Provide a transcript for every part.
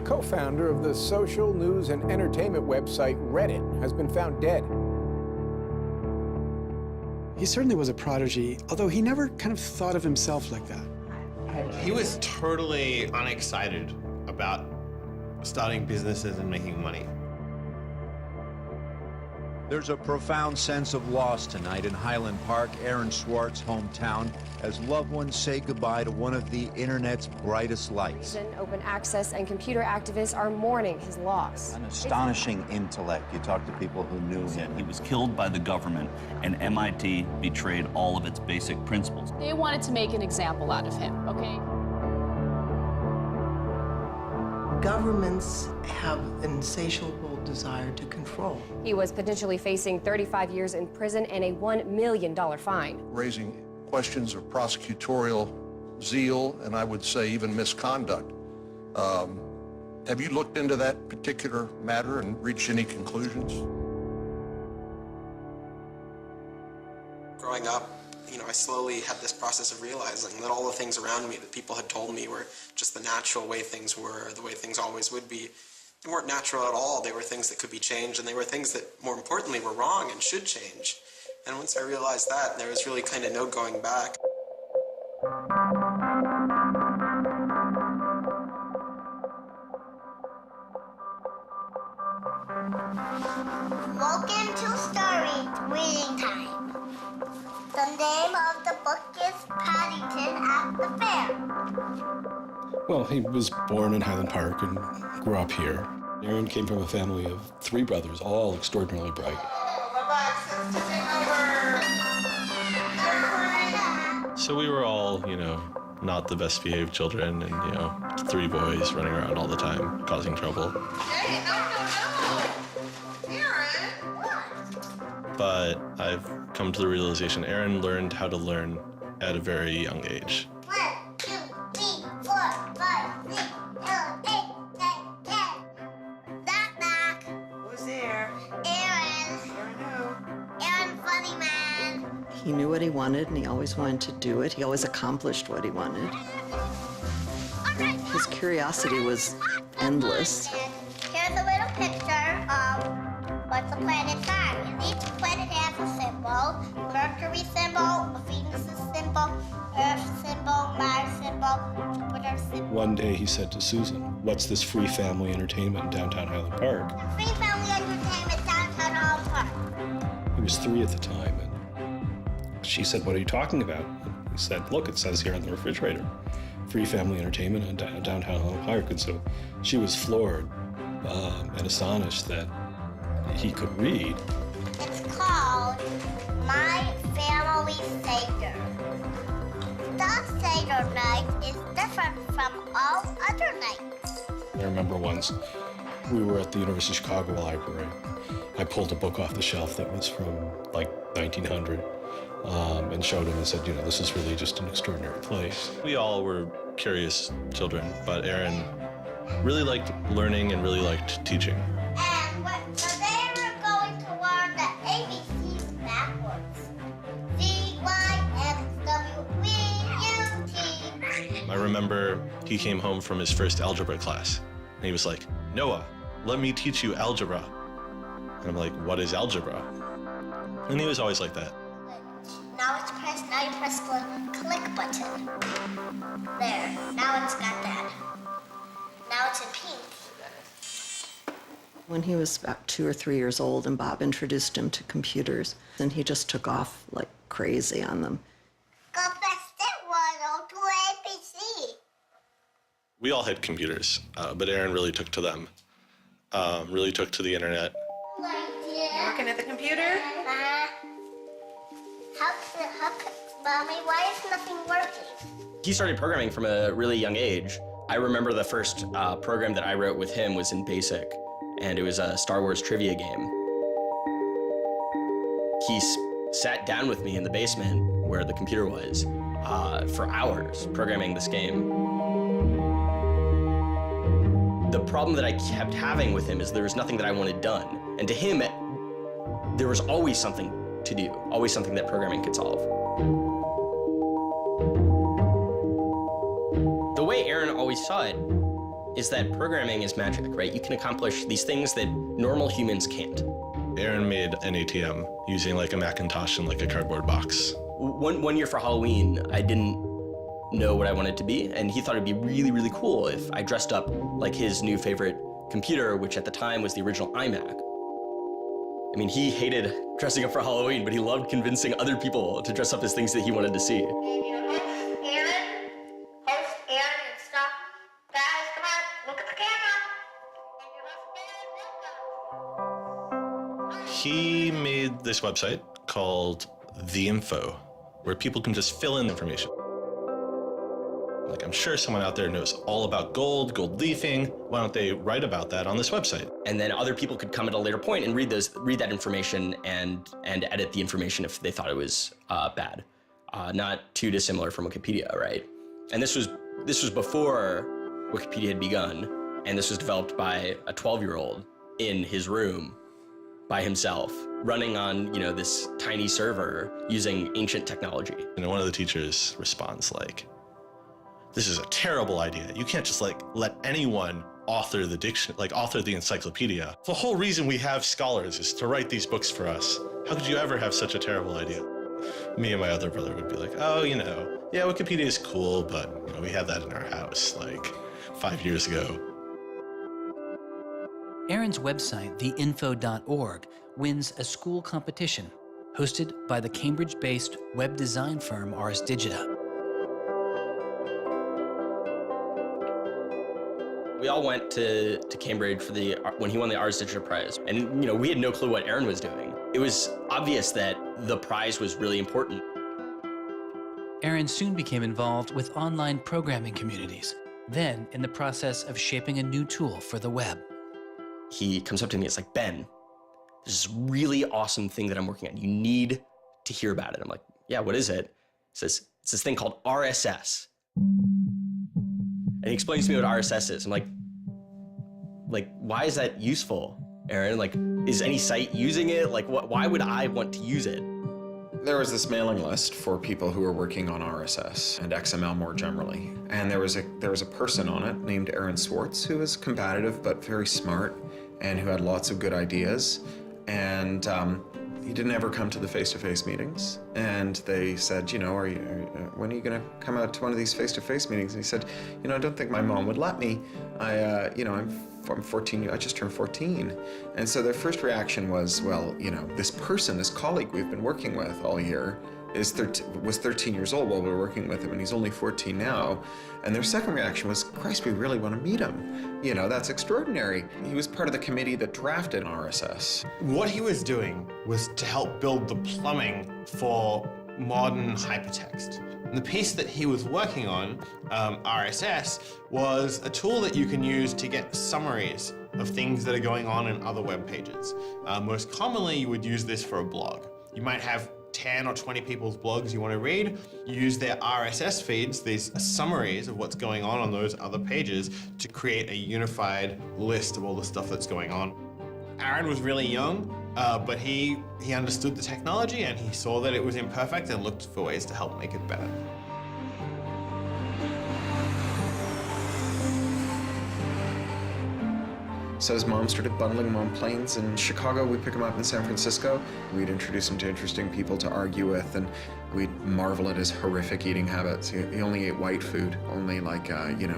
co-founder of the social news and entertainment website Reddit has been found dead. He certainly was a prodigy, although he never kind of thought of himself like that. He was totally unexcited about starting businesses and making money. There's a profound sense of loss tonight in Highland Park, Aaron Swartz' hometown, as loved ones say goodbye to one of the internet's brightest lights. Open access and computer activists are mourning his loss. An astonishing intellect. You talk to people who knew him. He was killed by the government, and MIT betrayed all of its basic principles. They wanted to make an example out of him, okay? Governments have an insatiable desire to control. He was potentially facing 35 years in prison and a $1 million fine. Raising questions of prosecutorial zeal, and I would say even misconduct. Have you looked into that particular matter and reached any conclusions? Growing up, I slowly had this process of realizing that all the things around me that people had told me were just the natural way things were, the way things always would be. They weren't natural at all. They were things that could be changed, and they were things that, more importantly, were wrong and should change. And once I realized that, there was really kind of no going back. Welcome to Story Reading Time. The name of the book is Paddington at the Fair. Well, he was born in Highland Park and grew up here. Aaron came from a family of 3 brothers, all extraordinarily bright. So we were all, not the best behaved children and, 3 boys running around all the time, causing trouble. Hey, no. Aaron, what? But I've come to the realization Aaron learned how to learn at a very young age. 1, 2, 3, 4, 5, 6, 7, 8, 9, 10. Knock, knock. Who's there? Aaron. Aaron who? Aaron, funny man. He knew what he wanted, and he always wanted to do it. He always accomplished what he wanted. His curiosity was endless. Here's a little picture of what's the planet sign. And each planet has a symbol. Mercury symbol, Venus symbol, Earth symbol, Mars symbol, Jupiter symbol. One day he said to Susan, "What's this free family entertainment in downtown Highland Park?" Free family entertainment downtown Highland Park. He was 3 at the time, and she said, "What are you talking about?" And he said, "Look, it says here on the refrigerator, free family entertainment in downtown Highland Park." And so she was floored and astonished that he could read. It's called My Family Seder. That Seder night is different from all other nights. I remember once we were at the University of Chicago Library. I pulled a book off the shelf that was from like 1900 and showed him and said, this is really just an extraordinary place. We all were curious children, but Aaron really liked learning and really liked teaching. And so they were going to learn the ABCs backwards. Z-Y-X-W-V-U-T. I remember he came home from his first algebra class, and he was like, "Noah, let me teach you algebra." And I'm like, "What is algebra?" And he was always like that. Now you press the click button. There, now it's got that. Now it's in pink. When he was about 2 or 3 years old, and Bob introduced him to computers, and he just took off like crazy on them. Go press the 102 ABC. We all had computers, but Aaron really took to them, really took to the internet. Working at the computer? Mommy, why is nothing working? He started programming from a really young age. I remember the first program that I wrote with him was in BASIC, and it was a Star Wars trivia game. He sat down with me in the basement where the computer was for hours programming this game. The problem that I kept having with him is there was nothing that I wanted done. And to him, there was always something to do, always something that programming could solve. The way Aaron always saw it is that programming is magic, right? You can accomplish these things that normal humans can't. Aaron made an ATM using like a Macintosh and like a cardboard box. One year for Halloween, I didn't know what I wanted to be, and he thought it'd be really, really cool if I dressed up like his new favorite computer, which at the time was the original iMac. I mean, he hated dressing up for Halloween, but he loved convincing other people to dress up as things that he wanted to see. He made this website called The Info, where people can just fill in information. Like, I'm sure someone out there knows all about gold leafing. Why don't they write about that on this website? And then other people could come at a later point and read that information and edit the information if they thought it was bad. Not too dissimilar from Wikipedia, right? And this was before Wikipedia had begun, and this was developed by a 12-year-old in his room by himself, running on, this tiny server using ancient technology. And one of the teachers responds like, "This is a terrible idea. You can't just let anyone author the encyclopedia. The whole reason we have scholars is to write these books for us. How could you ever have such a terrible idea?" Me and my other brother would be like, "Oh, yeah, Wikipedia is cool, but we had that in our house like 5 years ago." Aaron's website, theinfo.org, wins a school competition hosted by the Cambridge-based web design firm Ars Digita. We all went to Cambridge for when he won the Ars Digita Prize. And, we had no clue what Aaron was doing. It was obvious that the prize was really important. Aaron soon became involved with online programming communities, then in the process of shaping a new tool for the web. He comes up to me, it's like, "Ben, there's this really awesome thing that I'm working on. You need to hear about it." I'm like, "Yeah, what is it?" He says, "It's this thing called RSS." And he explains to me what RSS is. I'm like, why is that useful, Aaron? Is any site using it? Why would I want to use it? There was this mailing list for people who were working on RSS and XML more generally. And there was a person on it named Aaron Swartz who was combative but very smart and who had lots of good ideas. And he didn't ever come to the face-to-face meetings. And they said, when are you going to come out to one of these face-to-face meetings? And he said, I don't think my mom would let me. I'm 14, I just turned 14. And so their first reaction was, well, this person, this colleague we've been working with all year was 13 years old while we were working with him, and he's only 14 now. And their second reaction was, Christ, we really want to meet him. That's extraordinary. He was part of the committee that drafted RSS. What he was doing was to help build the plumbing for modern hypertext. And the piece that he was working on, RSS, was a tool that you can use to get summaries of things that are going on in other web pages. Most commonly, you would use this for a blog. You might have 10 or 20 people's blogs you want to read. You use their RSS feeds, these summaries of what's going on those other pages, to create a unified list of all the stuff that's going on. Aaron was really young, but he understood the technology and he saw that it was imperfect and looked for ways to help make it better. So his mom started bundling him on planes in Chicago. We'd pick him up in San Francisco. We'd introduce him to interesting people to argue with, and we'd marvel at his horrific eating habits. He only ate white food, only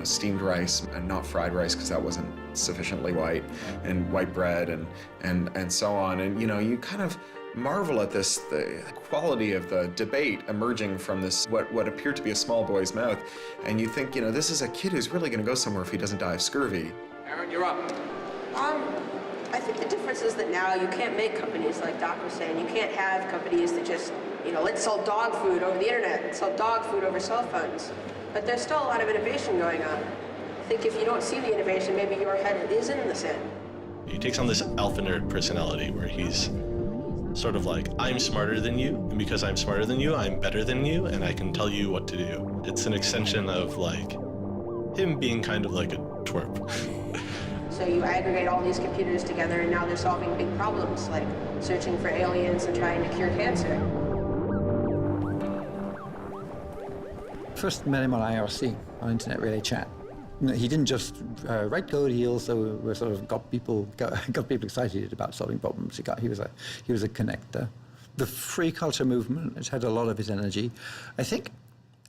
steamed rice and not fried rice because that wasn't sufficiently white, and white bread and so on. And you kind of marvel at this, the quality of the debate emerging from this, what appeared to be a small boy's mouth. And you think, this is a kid who's really going to go somewhere if he doesn't die of scurvy. Aaron, you're up. I think the difference is that now you can't make companies like Doc was saying. You can't have companies that just, let's sell dog food over the internet, let's sell dog food over cell phones. But there's still a lot of innovation going on. I think if you don't see the innovation, maybe your head is in the sand. He takes on this alpha nerd personality where he's sort of like, I'm smarter than you, and because I'm smarter than you, I'm better than you, and I can tell you what to do. It's an extension of him being kind of like a twerp. So you aggregate all these computers together and now they're solving big problems like searching for aliens and trying to cure cancer. First met him on IRC, on Internet Relay Chat. He didn't just write code. He also sort of got people excited about solving problems. He was a connector. The free culture movement has had a lot of his energy. I think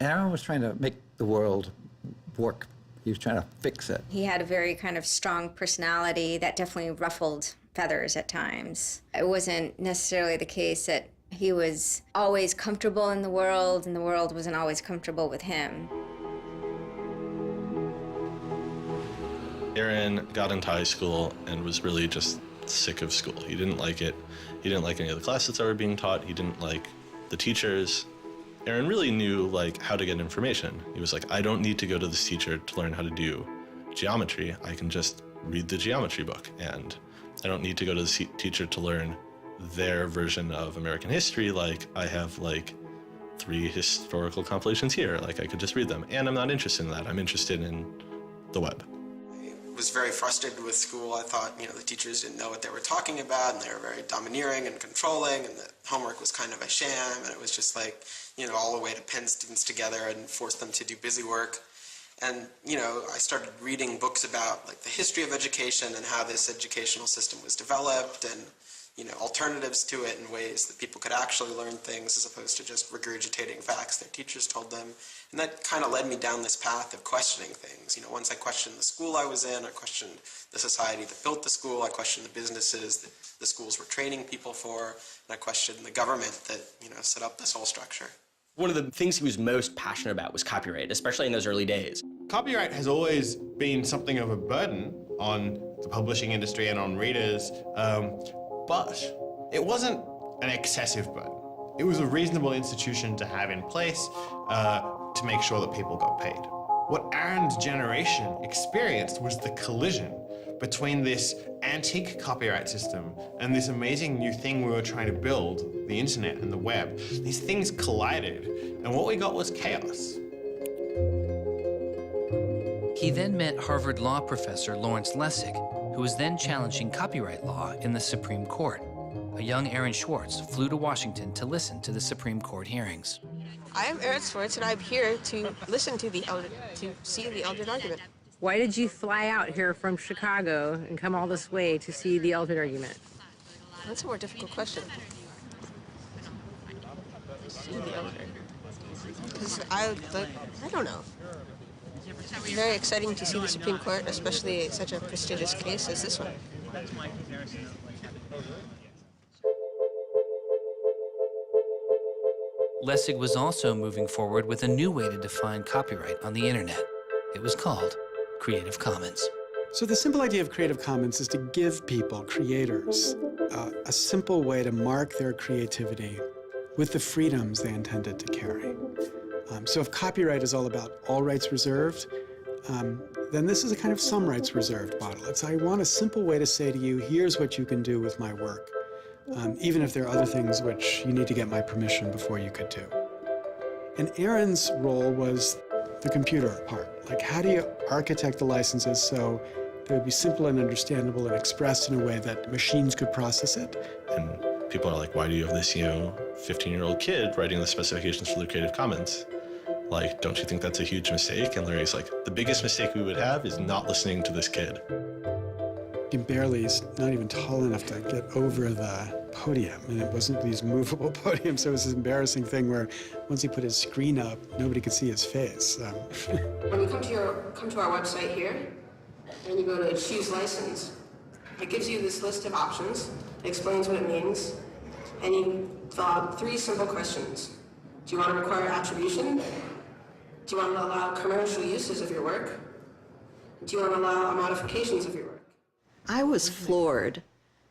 Aaron was trying to make the world work. He was trying to fix it. He had a very kind of strong personality that definitely ruffled feathers at times. It wasn't necessarily the case that he was always comfortable in the world and the world wasn't always comfortable with him. Aaron got into high school and was really just sick of school. He didn't like it. He didn't like any of the classes that were being taught. He didn't like the teachers. Aaron really knew like how to get information. He was like, I don't need to go to this teacher to learn how to do geometry. I can just read the geometry book, and I don't need to go to the teacher to learn their version of American history. Like, I have like 3 historical compilations here. Like, I could just read them, and I'm not interested in that. I'm interested in the web. I was very frustrated with school. I thought, the teachers didn't know what they were talking about, and they were very domineering and controlling, and the homework was kind of a sham, and it was just like, all the way to pin students together and force them to do busy work. And, I started reading books about like the history of education and how this educational system was developed, and, alternatives to it in ways that people could actually learn things as opposed to just regurgitating facts their teachers told them. And that kind of led me down this path of questioning things. Once I questioned the school I was in, I questioned the society that built the school, I questioned the businesses that the schools were training people for, and I questioned the government that, set up this whole structure. One of the things he was most passionate about was copyright, especially in those early days. Copyright has always been something of a burden on the publishing industry and on readers, but it wasn't an excessive burden. It was a reasonable institution to have in place to make sure that people got paid. What Aaron's generation experienced was the collision between this antique copyright system and this amazing new thing we were trying to build, the internet and the web. These things collided, and what we got was chaos. He then met Harvard law professor Lawrence Lessig, who was then challenging copyright law in the Supreme Court. A young Aaron Swartz flew to Washington to listen to the Supreme Court hearings. I am Aaron Swartz, and I'm here to listen to see the Eldred argument. Why did you fly out here from Chicago and come all this way to see the Eldred argument? That's a more difficult question. See the Eldred. Because I don't know. It's very exciting to see the Supreme Court, especially such a prestigious case as this one. Lessig was also moving forward with a new way to define copyright on the internet. It was called Creative Commons. So the simple idea of Creative Commons is to give people, creators, a simple way to mark their creativity with the freedoms they intended to carry. So if copyright is all about all rights reserved, then this is a kind of some rights reserved model. It's, I want a simple way to say to you, here's what you can do with my work, even if there are other things which you need to get my permission before you could do. And Aaron's role was the computer part. Like, how do you architect the licenses so they would be simple and understandable and expressed in a way that machines could process it? And people are like, why do you have this, 15-year-old kid writing the specifications for the Creative Commons? Like, don't you think that's a huge mistake? And Larry's like, the biggest mistake we would have is not listening to this kid. He barely is not even tall enough to get over the podium, and it wasn't these movable podiums, so it was this embarrassing thing where once he put his screen up, nobody could see his face. When you come to our website here, and you go to choose license, it gives you this list of options, it explains what it means, and you fill out 3 simple questions. Do you want to require attribution? Do you want to allow commercial uses of your work? Do you want to allow modifications of your work? I was floored,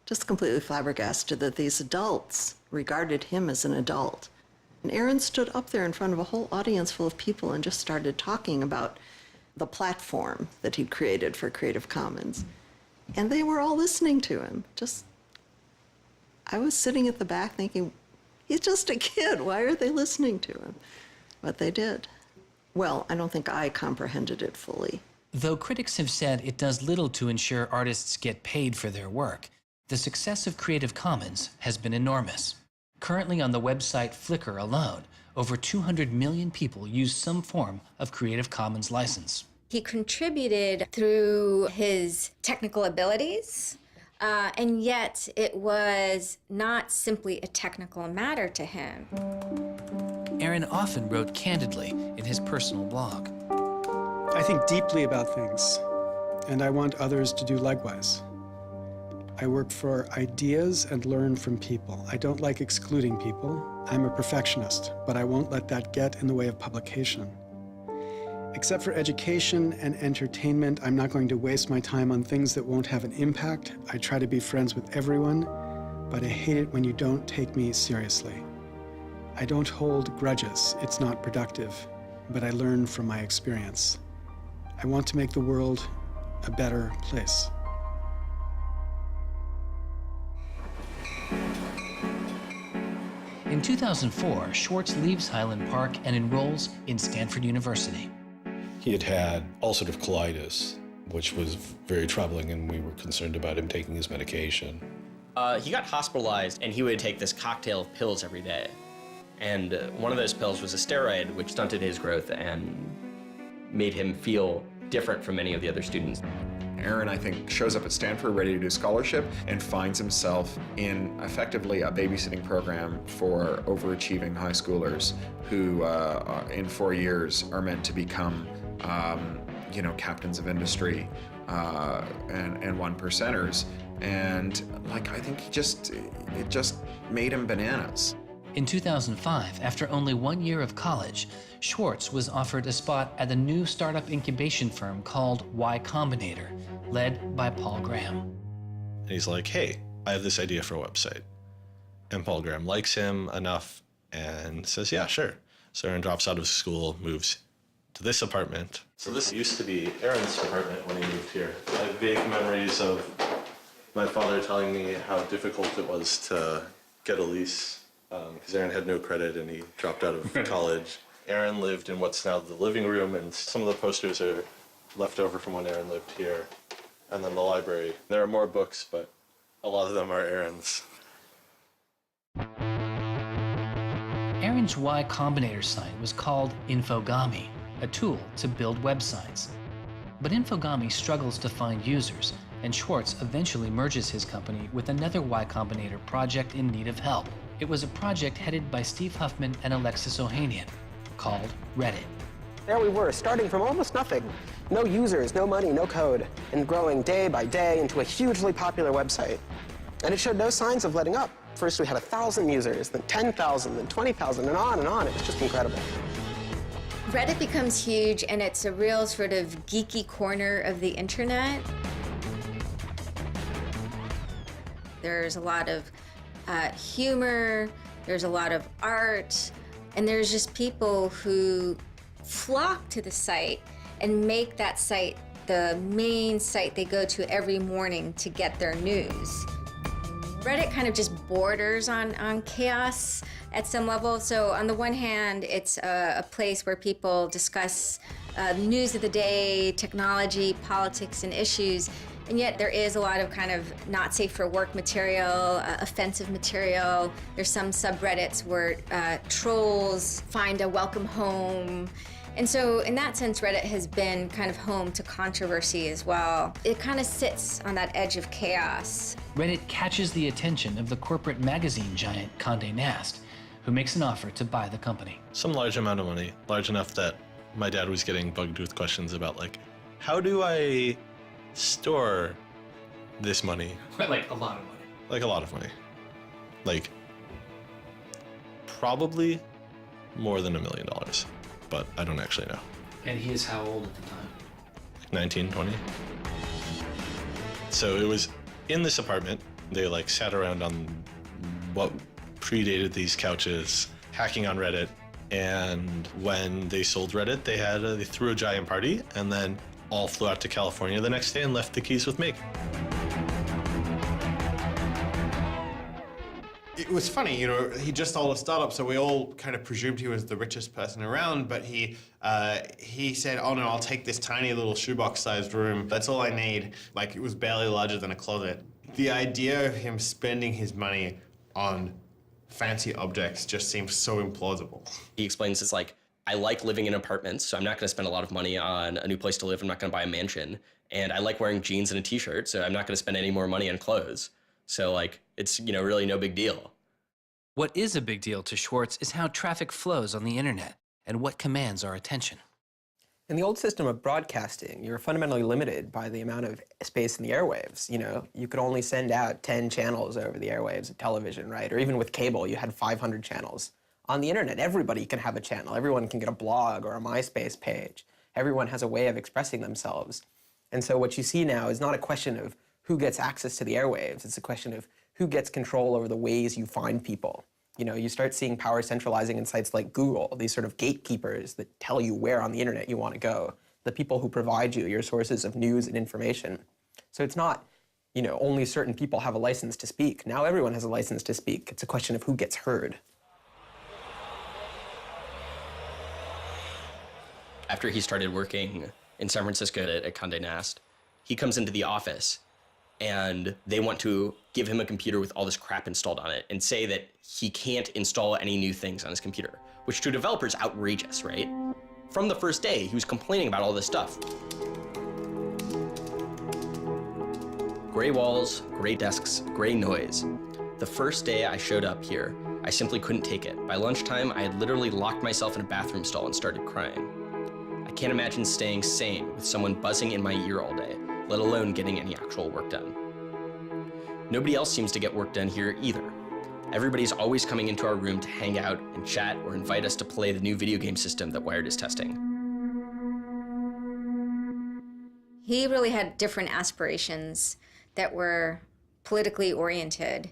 just completely flabbergasted that these adults regarded him as an adult. And Aaron stood up there in front of a whole audience full of people and just started talking about the platform that he'd created for Creative Commons. And they were all listening to him. I was sitting at the back thinking, he's just a kid. Why are they listening to him? But they did. Well, I don't think I comprehended it fully. Though critics have said it does little to ensure artists get paid for their work, the success of Creative Commons has been enormous. Currently on the website Flickr alone, over 200 million people use some form of Creative Commons license. He contributed through his technical abilities, and yet it was not simply a technical matter to him. Aaron often wrote candidly in his personal blog. I think deeply about things, and I want others to do likewise. I work for ideas and learn from people. I don't like excluding people. I'm a perfectionist, but I won't let that get in the way of publication. Except for education and entertainment, I'm not going to waste my time on things that won't have an impact. I try to be friends with everyone, but I hate it when you don't take me seriously. I don't hold grudges. It's not productive, but I learn from my experience. I want to make the world a better place. In 2004, Swartz leaves Highland Park and enrolls in Stanford University. He had had ulcerative colitis, which was very troubling, and we were concerned about him taking his medication. He got hospitalized, and he would take this cocktail of pills every day. And one of those pills was a steroid, which stunted his growth and made him feel different from many of the other students. Aaron, I think, shows up at Stanford ready to do scholarship and finds himself in effectively a babysitting program for overachieving high schoolers who, in 4 years, are meant to become, captains of industry and one percenters. And I think it just made him bananas. In 2005, after only 1 year of college, Swartz was offered a spot at the new startup incubation firm called Y Combinator, led by Paul Graham. And he's like, hey, I have this idea for a website. And Paul Graham likes him enough and says, yeah, sure. So Aaron drops out of school, moves to this apartment. So this used to be Aaron's apartment when he moved here. I have vague memories of my father telling me how difficult it was to get a lease because Aaron had no credit and he dropped out of college. Aaron lived in what's now the living room, and some of the posters are left over from when Aaron lived here. And then the library. There are more books, but a lot of them are Aaron's. Aaron's Y Combinator site was called Infogami, a tool to build websites. But Infogami struggles to find users, and Swartz eventually merges his company with another Y Combinator project in need of help. It was a project headed by Steve Huffman and Alexis Ohanian, called Reddit. There we were, starting from almost nothing. No users, no money, no code, and growing day by day into a hugely popular website. And it showed no signs of letting up. First we had 1,000 users, then 10,000, then 20,000, and on and on. It was just incredible. Reddit becomes huge, and it's a real sort of geeky corner of the internet. There's a lot of humor, there's a lot of art, and there's just people who flock to the site and make that site the main site they go to every morning to get their news. Reddit kind of just borders on chaos at some level. So on the one hand, it's a place where people discuss news of the day, technology, politics, and issues. And yet there is a lot of kind of not safe for work material, offensive material. There's some subreddits where trolls find a welcome home. And so in that sense, Reddit has been kind of home to controversy as well. It kind of sits on that edge of chaos. Reddit catches the attention of the corporate magazine giant Condé Nast, who makes an offer to buy the company. Some large amount of money, large enough that my dad was getting bugged with questions about how do I store this money? Like a lot of money. Like a lot of money. Probably more than $1 million, but I don't actually know. And he is how old at the time? 19, 20. So it was in this apartment. They sat around on what predated these couches, hacking on Reddit. And when they sold Reddit, they threw a giant party and then all flew out to California the next day and left the keys with me. It was funny, he just sold a startup, so we all kind of presumed he was the richest person around, but he said, oh no, I'll take this tiny little shoebox-sized room. That's all I need. It was barely larger than a closet. The idea of him spending his money on fancy objects just seems so implausible. He explains it's I like living in apartments, so I'm not going to spend a lot of money on a new place to live. I'm not going to buy a mansion. And I like wearing jeans and a t-shirt, so I'm not going to spend any more money on clothes. So like, it's, you know, really no big deal. What is a big deal to Swartz is how traffic flows on the internet and what commands our attention. In the old system of broadcasting, you were fundamentally limited by the amount of space in the airwaves. You know, you could only send out 10 channels over the airwaves of television, right? Or even with cable, you had 500 channels. On the internet, everybody can have a channel. Everyone can get a blog or a MySpace page. Everyone has a way of expressing themselves. And so what you see now is not a question of who gets access to the airwaves. It's a question of who gets control over the ways you find people. You know, you start seeing power centralizing in sites like Google, these sort of gatekeepers that tell you where on the internet you want to go, the people who provide you your sources of news and information. So it's not, you know, only certain people have a license to speak. Now everyone has a license to speak. It's a question of who gets heard. After he started working in San Francisco at Condé Nast, he comes into the office and they want to give him a computer with all this crap installed on it and say that he can't install any new things on his computer, which to a developer is outrageous, right? From the first day, he was complaining about all this stuff. Gray walls, gray desks, gray noise. The first day I showed up here, I simply couldn't take it. By lunchtime, I had literally locked myself in a bathroom stall and started crying. I can't imagine staying sane with someone buzzing in my ear all day, let alone getting any actual work done. Nobody else seems to get work done here either. Everybody's always coming into our room to hang out and chat or invite us to play the new video game system that Wired is testing. He really had different aspirations that were politically oriented.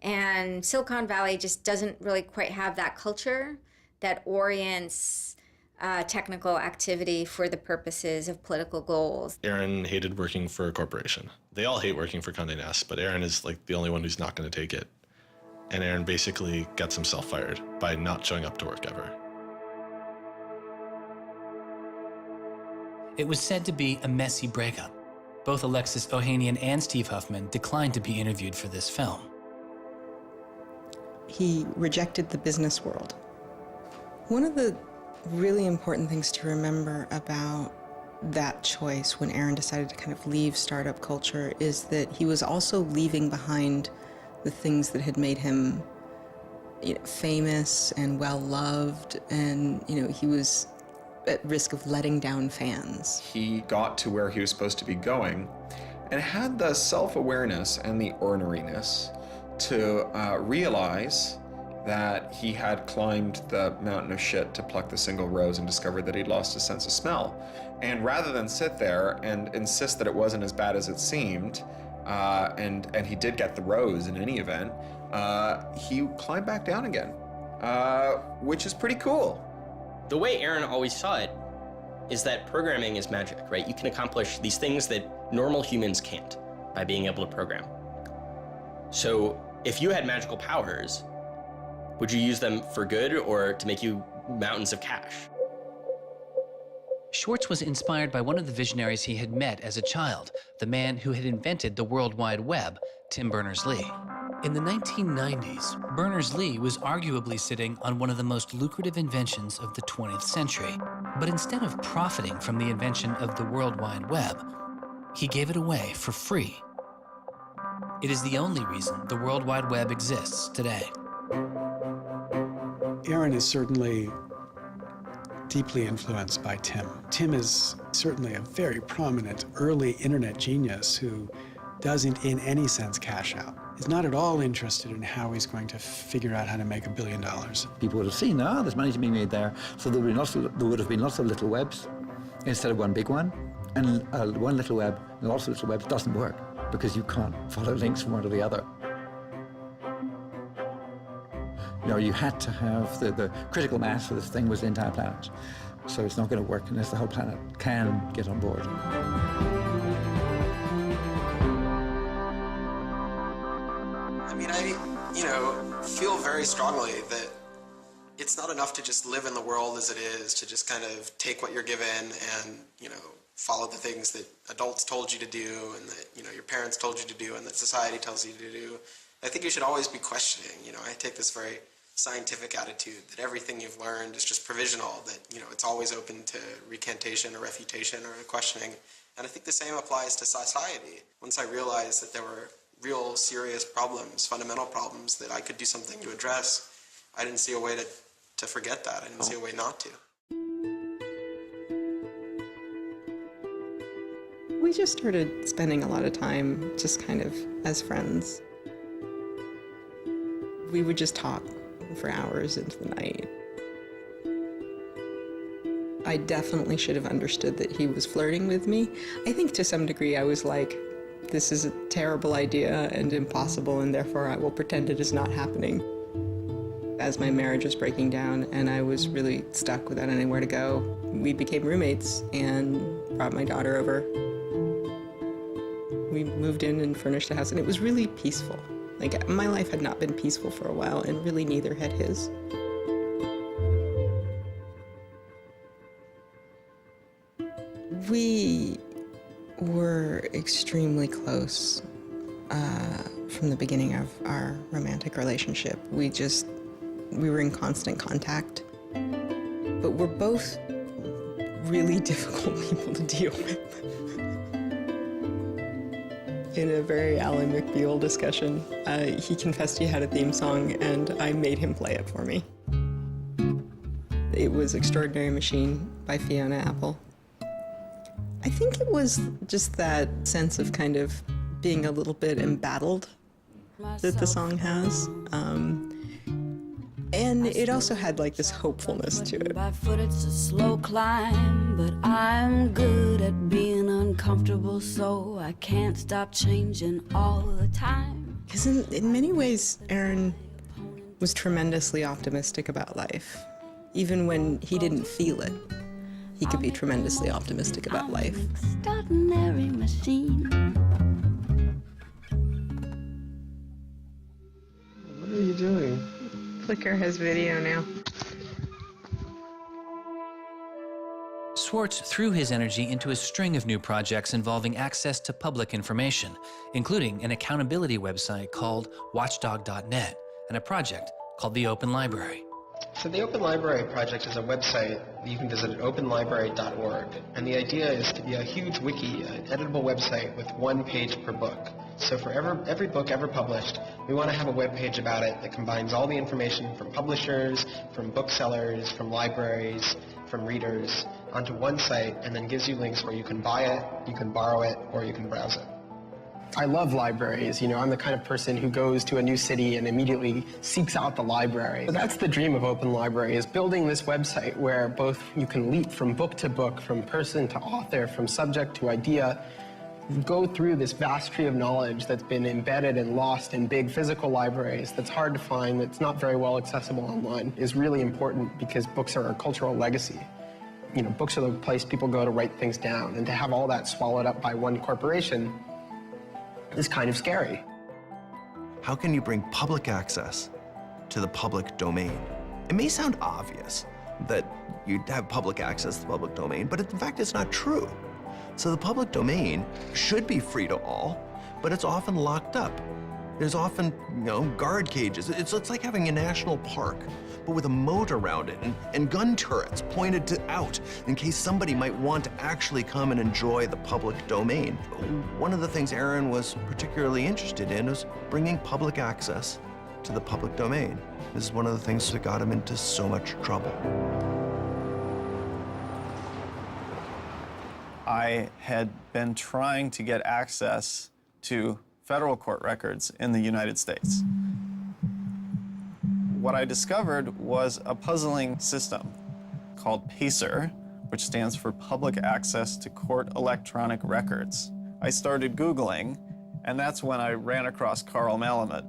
And Silicon Valley just doesn't really quite have that culture that orients technical activity for the purposes of political goals. Aaron hated working for a corporation. They all hate working for Condé Nast, but Aaron is like the only one who's not going to take it. And Aaron basically gets himself fired by not showing up to work ever. It was said to be a messy breakup. Both Alexis Ohanian and Steve Huffman declined to be interviewed for this film. He rejected the business world. One of the really important things to remember about that choice when Aaron decided to kind of leave startup culture is that he was also leaving behind the things that had made him, you know, famous and well-loved, and, you know, he was at risk of letting down fans. He got to where he was supposed to be going and had the self-awareness and the orneriness to realize that he had climbed the mountain of shit to pluck the single rose and discovered that he'd lost his sense of smell. And rather than sit there and insist that it wasn't as bad as it seemed, and he did get the rose in any event, he climbed back down again, which is pretty cool. The way Aaron always saw it is that programming is magic, right? You can accomplish these things that normal humans can't by being able to program. So if you had magical powers, would you use them for good or to make you mountains of cash? Swartz was inspired by one of the visionaries he had met as a child, the man who had invented the World Wide Web, Tim Berners-Lee. In the 1990s, Berners-Lee was arguably sitting on one of the most lucrative inventions of the 20th century. But instead of profiting from the invention of the World Wide Web, he gave it away for free. It is the only reason the World Wide Web exists today. Aaron is certainly deeply influenced by Tim. Tim is certainly a very prominent early internet genius who doesn't in any sense cash out. He's not at all interested in how he's going to figure out how to make $1 billion. People would have seen, there's money to be made there. So there would have been lots of little webs instead of one big one. And one little web and lots of little webs doesn't work because you can't follow links from one to the other. You know, you had to have the critical mass for this thing was the entire planet. So it's not going to work unless the whole planet can get on board. I mean, I feel very strongly that it's not enough to just live in the world as it is, to just kind of take what you're given and, follow the things that adults told you to do and that, your parents told you to do and that society tells you to do. I think you should always be questioning. I take this very scientific attitude that everything you've learned is just provisional, that, you know, it's always open to recantation or refutation or questioning. And I think the same applies to society. Once I realized that there were real serious problems, fundamental problems that I could do something to address, I didn't see a way to forget that. I didn't see a way not to. We just started spending a lot of time just kind of as friends. We would just talk for hours into the night. I definitely should have understood that he was flirting with me. I think to some degree I was like, this is a terrible idea and impossible, and therefore I will pretend it is not happening. As my marriage was breaking down and I was really stuck without anywhere to go, we became roommates and brought my daughter over. We moved in and furnished a house, and it was really peaceful. Like, my life had not been peaceful for a while, and really neither had his. We were extremely close from the beginning of our romantic relationship. We were in constant contact, but we're both really difficult people to deal with. In a very Ally McBeal discussion, he confessed he had a theme song, and I made him play it for me. It was Extraordinary Machine by Fiona Apple. I think it was just that sense of kind of being a little bit embattled that the song has. And it also had like this hopefulness to it. By foot it's a slow climb, but I'm good at being uncomfortable, so I can't stop changing all the time. Because in many ways, Aaron was tremendously optimistic about life. Even when he didn't feel it, he could be tremendously optimistic about life. Extraordinary machine. What are you doing? Flickr has video now. Swartz threw his energy into a string of new projects involving access to public information, including an accountability website called watchdog.net and a project called the Open Library. So the Open Library project is a website that you can visit at openlibrary.org. And the idea is to be a huge wiki, an editable website with one page per book. So for every book ever published, we want to have a web page about it that combines all the information from publishers, from booksellers, from libraries, from readers onto one site, and then gives you links where you can buy it, you can borrow it, or you can browse it. I love libraries. You know, I'm the kind of person who goes to a new city and immediately seeks out the library. So that's the dream of Open Library, is building this website where both you can leap from book to book, from person to author, from subject to idea, go through this vast tree of knowledge that's been embedded and lost in big physical libraries that's hard to find, that's not very well accessible online, is really important because books are a cultural legacy. You know, books are the place people go to write things down, and to have all that swallowed up by one corporation is kind of scary. How can you bring public access to the public domain? It may sound obvious that you'd have public access to the public domain, but in fact, it's not true. So the public domain should be free to all, but it's often locked up. There's often, guard cages. It's like having a national park, but with a moat around it and gun turrets pointed out in case somebody might want to actually come and enjoy the public domain. One of the things Aaron was particularly interested in was bringing public access to the public domain. This is one of the things that got him into so much trouble. I had been trying to get access to federal court records in the United States. What I discovered was a puzzling system called PACER, which stands for Public Access to Court Electronic Records. I started Googling, and that's when I ran across Carl Malamud.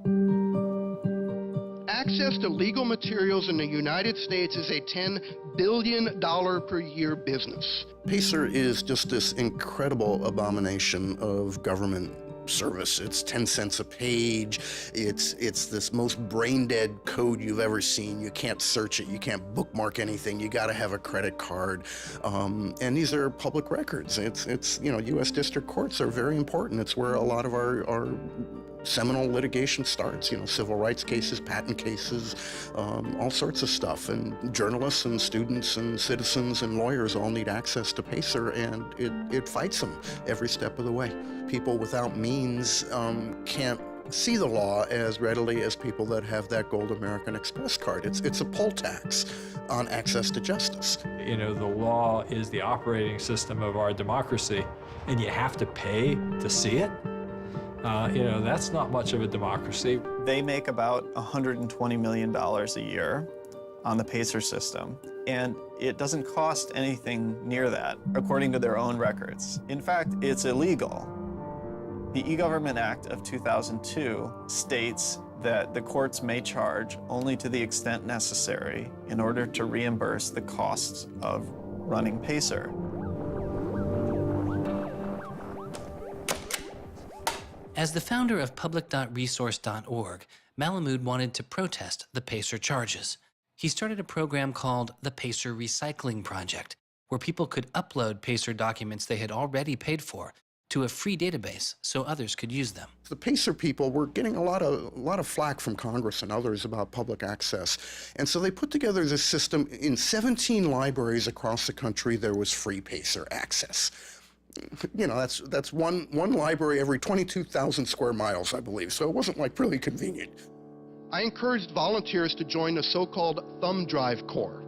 Access to legal materials in the United States is a $10 billion per year business. PACER is just this incredible abomination of government service. It's 10 cents a page. It's this most brain-dead code you've ever seen. You can't search it. You can't bookmark anything. You got to have a credit card. And these are public records. It's U.S. district courts are very important. It's where a lot of our seminal litigation starts, civil rights cases, patent cases, all sorts of stuff. And journalists and students and citizens and lawyers all need access to PACER, and it fights them every step of the way. People without means can't see the law as readily as people that have that gold American Express card. It's a poll tax on access to justice. The law is the operating system of our democracy, and you have to pay to see it. That's not much of a democracy. They make about $120 million a year on the PACER system, and it doesn't cost anything near that, according to their own records. In fact, it's illegal. The E-Government Act of 2002 states that the courts may charge only to the extent necessary in order to reimburse the costs of running PACER. As the founder of public.resource.org, Malamud wanted to protest the PACER charges. He started a program called the PACER Recycling Project, where people could upload PACER documents they had already paid for to a free database so others could use them. The PACER people were getting a lot of flack from Congress and others about public access. And so they put together this system. In 17 libraries across the country, there was free PACER access. That's one library every 22,000 square miles, I believe. So it wasn't like really convenient. I encouraged volunteers to join the so-called thumb drive corps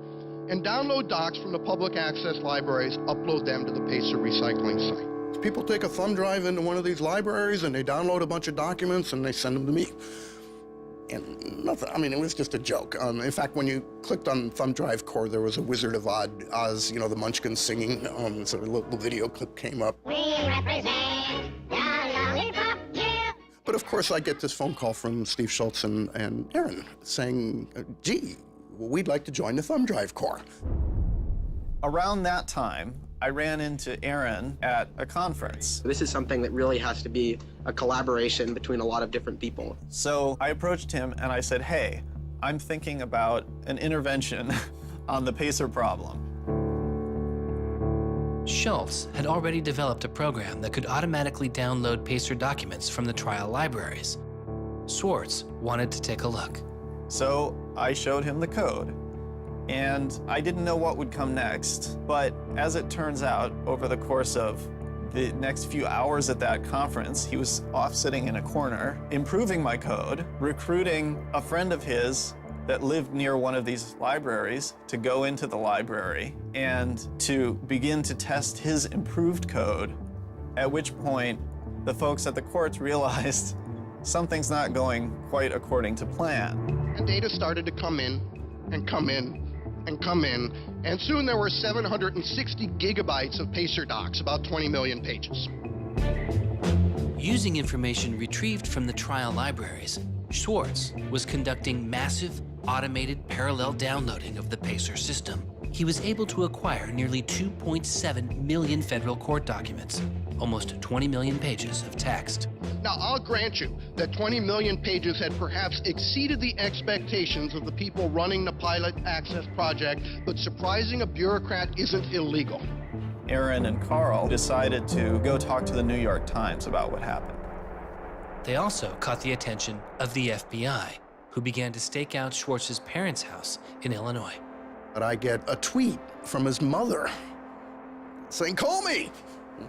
and download docs from the public access libraries, upload them to the PACER recycling site. People take a thumb drive into one of these libraries and they download a bunch of documents and they send them to me. And nothing, it was just a joke. In fact, when you clicked on Thumb Drive Core, there was a Wizard of Oz, the Munchkins singing, so a little video clip came up. We represent the lollipop guild. But of course, I get this phone call from Steve Schultz and Aaron saying, gee, we'd like to join the Thumb Drive Corps. Around that time, I ran into Aaron at a conference. This is something that really has to be a collaboration between a lot of different people. So I approached him and I said, hey, I'm thinking about an intervention on the PACER problem. Schultz had already developed a program that could automatically download PACER documents from the trial libraries. Swartz wanted to take a look. So I showed him the code. And I didn't know what would come next, but as it turns out, over the course of the next few hours at that conference, he was off sitting in a corner, improving my code, recruiting a friend of his that lived near one of these libraries to go into the library and to begin to test his improved code, at which point the folks at the courts realized something's not going quite according to plan. And data started to come in and come in and come in, and soon there were 760 gigabytes of PACER docs, about 20 million pages. Using information retrieved from the trial libraries, Swartz was conducting massive, automated parallel downloading of the PACER system. He was able to acquire nearly 2.7 million federal court documents, almost 20 million pages of text. Now, I'll grant you that 20 million pages had perhaps exceeded the expectations of the people running the pilot access project, but surprising a bureaucrat isn't illegal. Aaron and Carl decided to go talk to the New York Times about what happened. They also caught the attention of the FBI, who began to stake out Schwartz's parents' house in Illinois. But I get a tweet from his mother saying, call me.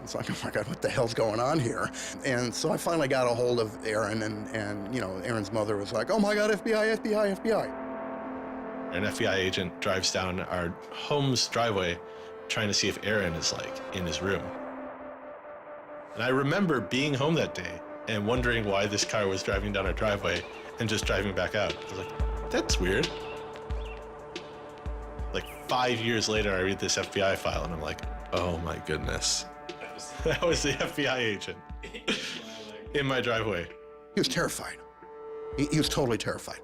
It's like, oh my God, what the hell's going on here? And so I finally got a hold of Aaron, and Aaron's mother was like, oh my God, FBI, FBI, FBI. An FBI agent drives down our home's driveway trying to see if Aaron is in his room. And I remember being home that day and wondering why this car was driving down our driveway and just driving back out. I was like, that's weird. 5 years later, I read this FBI file and I'm like, oh my goodness. That was the FBI agent in my driveway. He was terrified. He was totally terrified.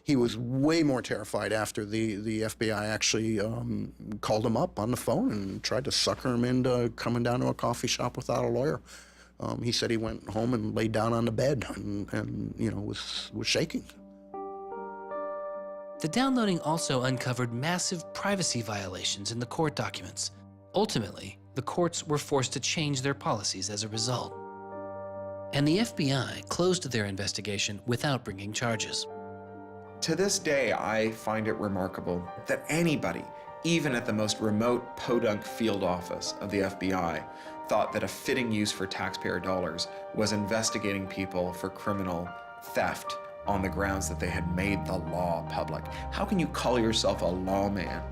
He was way more terrified after the FBI actually called him up on the phone and tried to sucker him into coming down to a coffee shop without a lawyer. He said he went home and laid down on the bed and was shaking. The downloading also uncovered massive privacy violations in the court documents. Ultimately, the courts were forced to change their policies as a result. And the FBI closed their investigation without bringing charges. To this day, I find it remarkable that anybody, even at the most remote podunk field office of the FBI, thought that a fitting use for taxpayer dollars was investigating people for criminal theft on the grounds that they had made the law public. How can you call yourself a lawman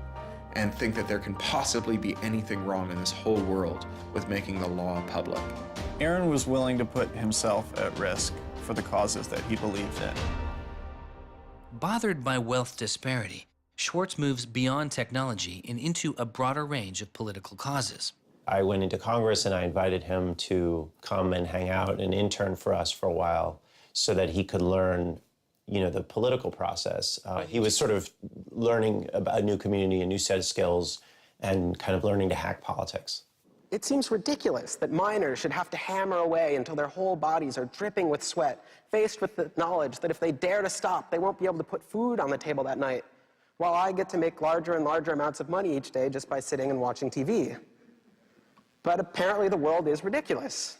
and think that there can possibly be anything wrong in this whole world with making the law public? Aaron was willing to put himself at risk for the causes that he believed in. Bothered by wealth disparity, Swartz moves beyond technology and into a broader range of political causes. I went into Congress and I invited him to come and hang out and intern for us for a while so that he could learn, the political process. He was sort of learning about a new community, a new set of skills, and kind of learning to hack politics. It seems ridiculous that miners should have to hammer away until their whole bodies are dripping with sweat, faced with the knowledge that if they dare to stop, they won't be able to put food on the table that night, while I get to make larger and larger amounts of money each day just by sitting and watching TV. But apparently the world is ridiculous.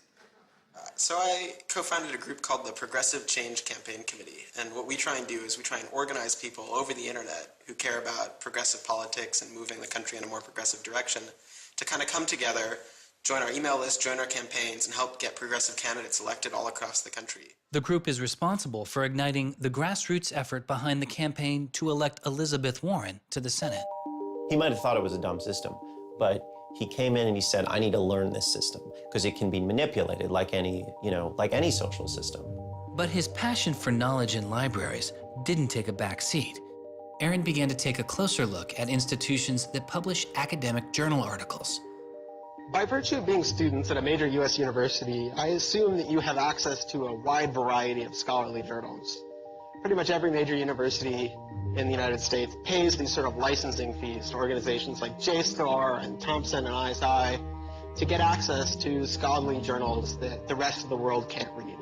So I co-founded a group called the Progressive Change Campaign Committee, and what we try and do is we try and organize people over the internet who care about progressive politics and moving the country in a more progressive direction to kind of come together, join our email list, join our campaigns, and help get progressive candidates elected all across the country. The group is responsible for igniting the grassroots effort behind the campaign to elect Elizabeth Warren to the Senate. He might have thought it was a dumb system, but he came in and he said, I need to learn this system because it can be manipulated like any social system. But his passion for knowledge in libraries didn't take a back seat. Aaron began to take a closer look at institutions that publish academic journal articles. By virtue of being students at a major U.S. university, I assume that you have access to a wide variety of scholarly journals. Pretty much every major university in the United States pays these sort of licensing fees to organizations like JSTOR and Thomson and ISI to get access to scholarly journals that the rest of the world can't read.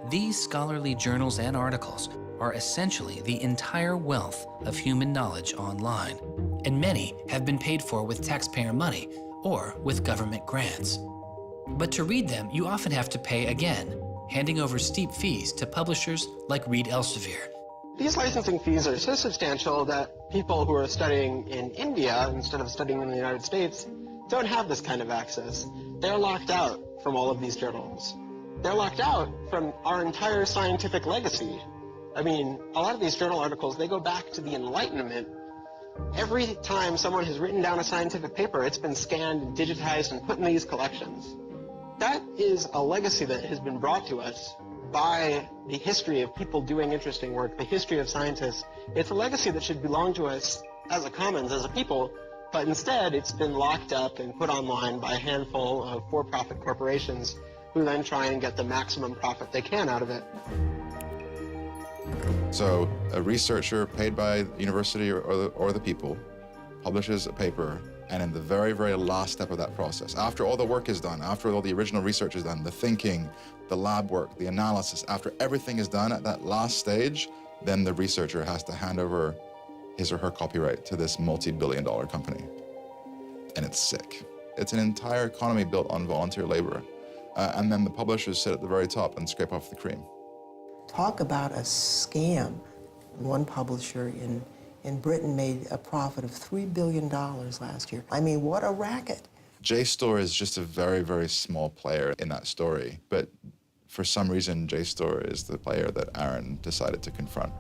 These scholarly journals and articles are essentially the entire wealth of human knowledge online, and many have been paid for with taxpayer money or with government grants. But to read them, you often have to pay again, handing over steep fees to publishers like Reed Elsevier. These licensing fees are so substantial that people who are studying in India instead of studying in the United States don't have this kind of access. They're locked out from all of these journals. They're locked out from our entire scientific legacy. I mean, a lot of these journal articles, they go back to the Enlightenment. Every time someone has written down a scientific paper, it's been scanned and digitized and put in these collections. That is a legacy that has been brought to us by the history of people doing interesting work, the history of scientists. It's a legacy that should belong to us as a commons, as a people, but instead it's been locked up and put online by a handful of for-profit corporations who then try and get the maximum profit they can out of it. So a researcher paid by the university or the people publishes a paper, and in the very, very last step of that process, after all the work is done, after all the original research is done, the thinking, the lab work, the analysis, after everything is done at that last stage, then the researcher has to hand over his or her copyright to this multi-billion-dollar company. And it's sick. It's an entire economy built on volunteer labor. And then the publishers sit at the very top and scrape off the cream. Talk about a scam. One publisher in Britain made a profit of $3 billion last year. I mean, what a racket. JSTOR is just a very, very small player in that story, but for some reason, JSTOR is the player that Aaron decided to confront.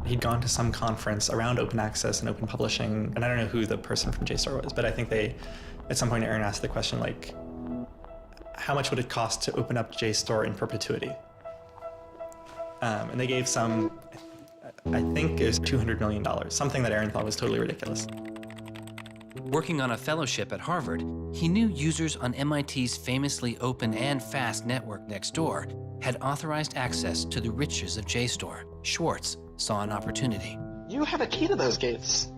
He'd gone to some conference around open access and open publishing, and I don't know who the person from JSTOR was, but I think at some point Aaron asked the question, like, how much would it cost to open up JSTOR in perpetuity? And they gave some, I think it was $200 million, something that Aaron thought was totally ridiculous. Working on a fellowship at Harvard, he knew users on MIT's famously open and fast network Nextdoor had authorized access to the riches of JSTOR. Swartz saw an opportunity. You have a key to those gates.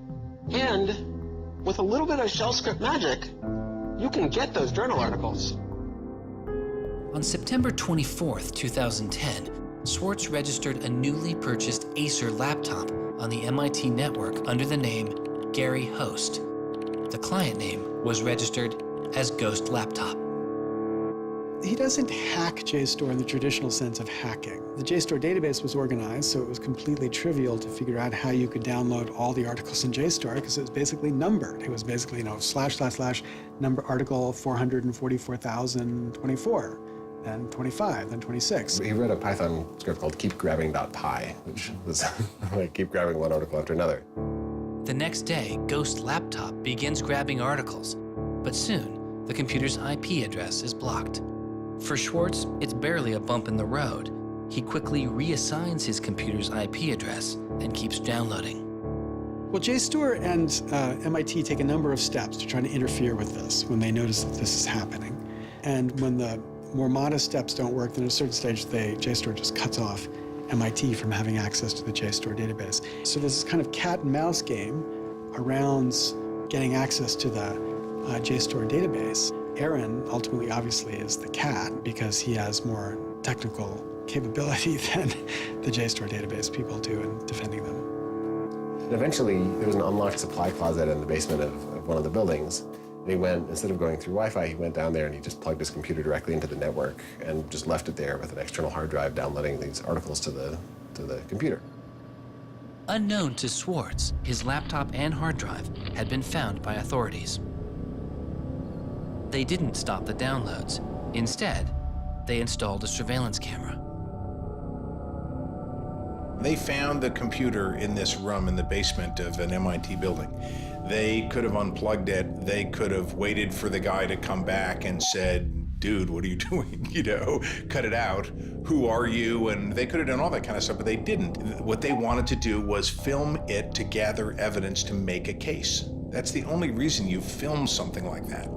And with a little bit of shell script magic, you can get those journal articles. On September 24th, 2010, Swartz registered a newly purchased Acer laptop on the MIT network under the name Gary Host. The client name was registered as Ghost Laptop. He doesn't hack JSTOR in the traditional sense of hacking. The JSTOR database was organized, so it was completely trivial to figure out how you could download all the articles in JSTOR because it was basically numbered. It was basically, / number article 444,024, then 25, then 26. He wrote a Python script called keepgrabbing.py, which was like keep grabbing one article after another. The next day, Ghost Laptop begins grabbing articles, but soon, the computer's IP address is blocked. For Swartz, it's barely a bump in the road. He quickly reassigns his computer's IP address and keeps downloading. Well, JSTOR and MIT take a number of steps to try to interfere with this when they notice that this is happening. And when the more modest steps don't work, then at a certain stage, JSTOR just cuts off MIT from having access to the JSTOR database. So there's this kind of cat and mouse game around getting access to the JSTOR database. Aaron ultimately, obviously, is the cat because he has more technical capability than the JSTOR database people do in defending them. And eventually, there was an unlocked supply closet in the basement of one of the buildings. And he went, instead of going through Wi-Fi, he went down there and he just plugged his computer directly into the network and just left it there with an external hard drive downloading these articles to the computer. Unknown to Swartz, his laptop and hard drive had been found by authorities. They didn't stop the downloads. Instead, they installed a surveillance camera. They found the computer in this room in the basement of an MIT building. They could have unplugged it. They could have waited for the guy to come back and said, dude, what are you doing? Cut it out. Who are you? And they could have done all that kind of stuff, but they didn't. What they wanted to do was film it to gather evidence to make a case. That's the only reason you film something like that.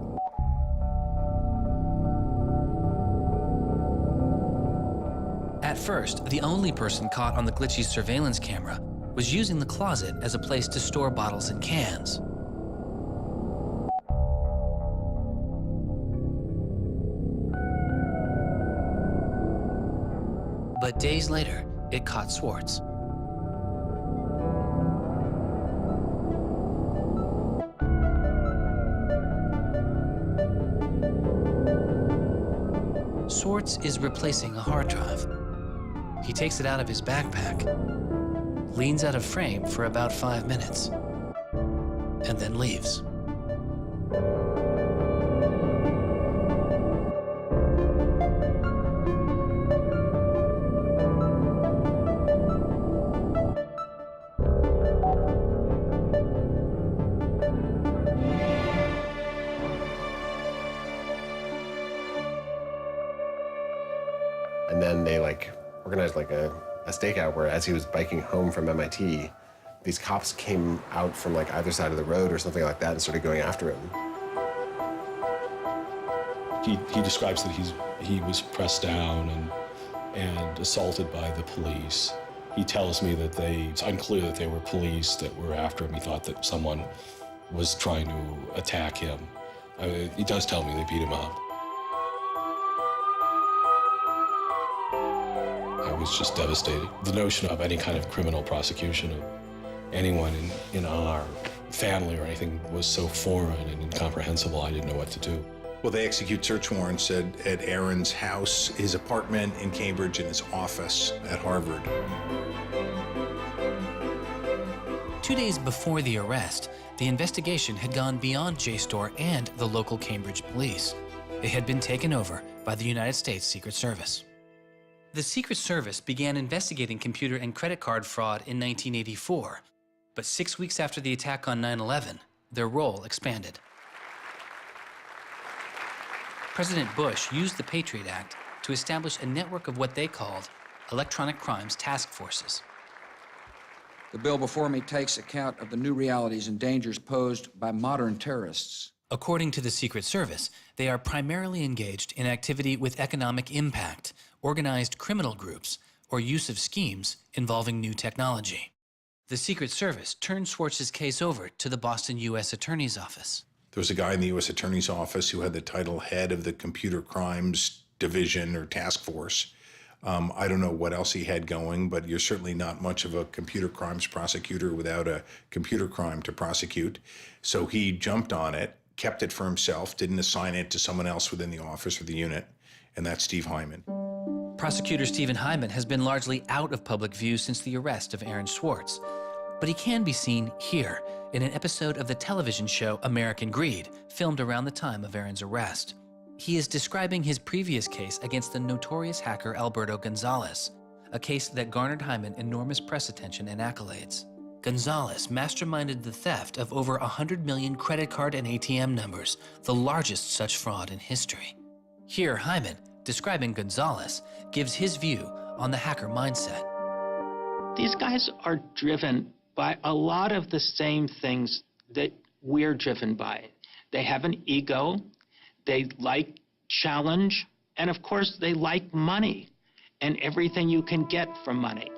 At first, the only person caught on the glitchy surveillance camera was using the closet as a place to store bottles and cans. But days later, it caught Swartz. Swartz is replacing a hard drive. He takes it out of his backpack, leans out of frame for about 5 minutes, and then leaves. And then they organized a stakeout where as he was biking home from MIT, these cops came out from either side of the road or something like that and started going after him. He describes that he was pressed down and assaulted by the police. He tells me that it's unclear that they were police that were after him. He thought that someone was trying to attack him. He does tell me they beat him up. I was just devastated. The notion of any kind of criminal prosecution of anyone in our family or anything was so foreign and incomprehensible, I didn't know what to do. Well, they execute search warrants at Aaron's house, his apartment in Cambridge, and his office at Harvard. 2 days before the arrest, the investigation had gone beyond JSTOR and the local Cambridge police. It had been taken over by the United States Secret Service. The Secret Service began investigating computer and credit card fraud in 1984, but 6 weeks after the attack on 9/11, their role expanded. President Bush used the Patriot Act to establish a network of what they called electronic crimes task forces. The bill before me takes account of the new realities and dangers posed by modern terrorists. According to the Secret Service, they are primarily engaged in activity with economic impact, organized criminal groups, or use of schemes involving new technology. The Secret Service turned Swartz's case over to the Boston U.S. Attorney's Office. There was a guy in the U.S. Attorney's Office who had the title head of the Computer Crimes Division or Task Force. I don't know what else he had going, but you're certainly not much of a computer crimes prosecutor without a computer crime to prosecute. So he jumped on it, kept it for himself, didn't assign it to someone else within the office or the unit, and that's Steve Hyman. Prosecutor Stephen Hyman has been largely out of public view since the arrest of Aaron Swartz, but he can be seen here in an episode of the television show American Greed, filmed around the time of Aaron's arrest. He is describing his previous case against the notorious hacker Alberto Gonzalez, a case that garnered Hyman enormous press attention and accolades. Gonzalez masterminded the theft of over 100 million credit card and ATM numbers, the largest such fraud in history. Here, Hyman, describing Gonzalez, gives his view on the hacker mindset. These guys are driven by a lot of the same things that we're driven by. They have an ego, they like challenge, and of course they like money and everything you can get from money.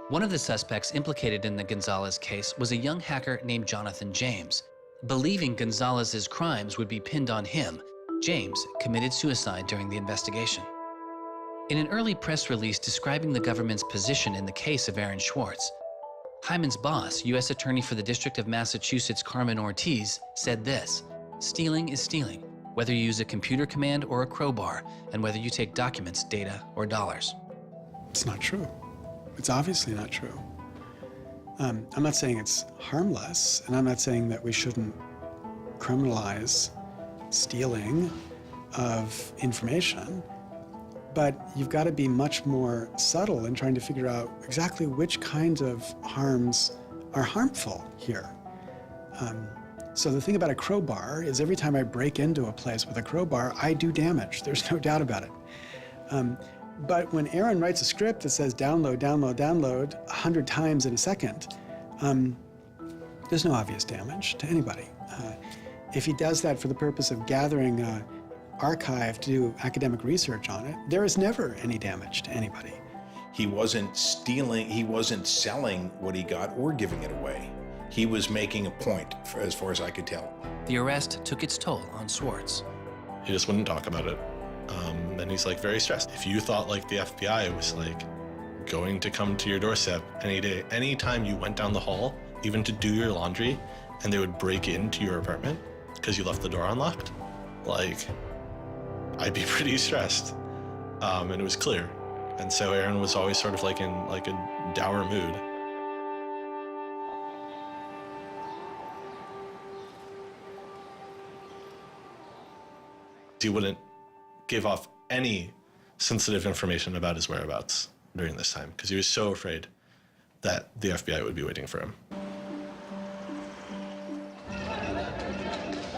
One of the suspects implicated in the Gonzalez case was a young hacker named Jonathan James. Believing Gonzalez's crimes would be pinned on him, James committed suicide during the investigation. In an early press release describing the government's position in the case of Aaron Swartz, Hyman's boss, U.S. Attorney for the District of Massachusetts Carmen Ortiz, said this: "Stealing is stealing, whether you use a computer command or a crowbar, and whether you take documents, data, or dollars." It's not true. It's obviously not true. I'm not saying it's harmless, and I'm not saying that we shouldn't criminalize stealing of information, but you've got to be much more subtle in trying to figure out exactly which kinds of harms are harmful here. So the thing about a crowbar is every time I break into a place with a crowbar, I do damage. There's no doubt about it. But when Aaron writes a script that says download, download, download 100 times in a second, there's no obvious damage to anybody. If he does that for the purpose of gathering an archive to do academic research on it, there is never any damage to anybody. He wasn't stealing, he wasn't selling what he got or giving it away. He was making a point, as far as I could tell. The arrest took its toll on Swartz. He just wouldn't talk about it. And he's like very stressed. If you thought like the FBI was like going to come to your doorstep any day, anytime you went down the hall, even to do your laundry, and they would break into your apartment because you left the door unlocked, like, I'd be pretty stressed. And it was clear. And so Aaron was always sort of like in like a dour mood. He wouldn't give off any sensitive information about his whereabouts during this time because he was so afraid that the FBI would be waiting for him.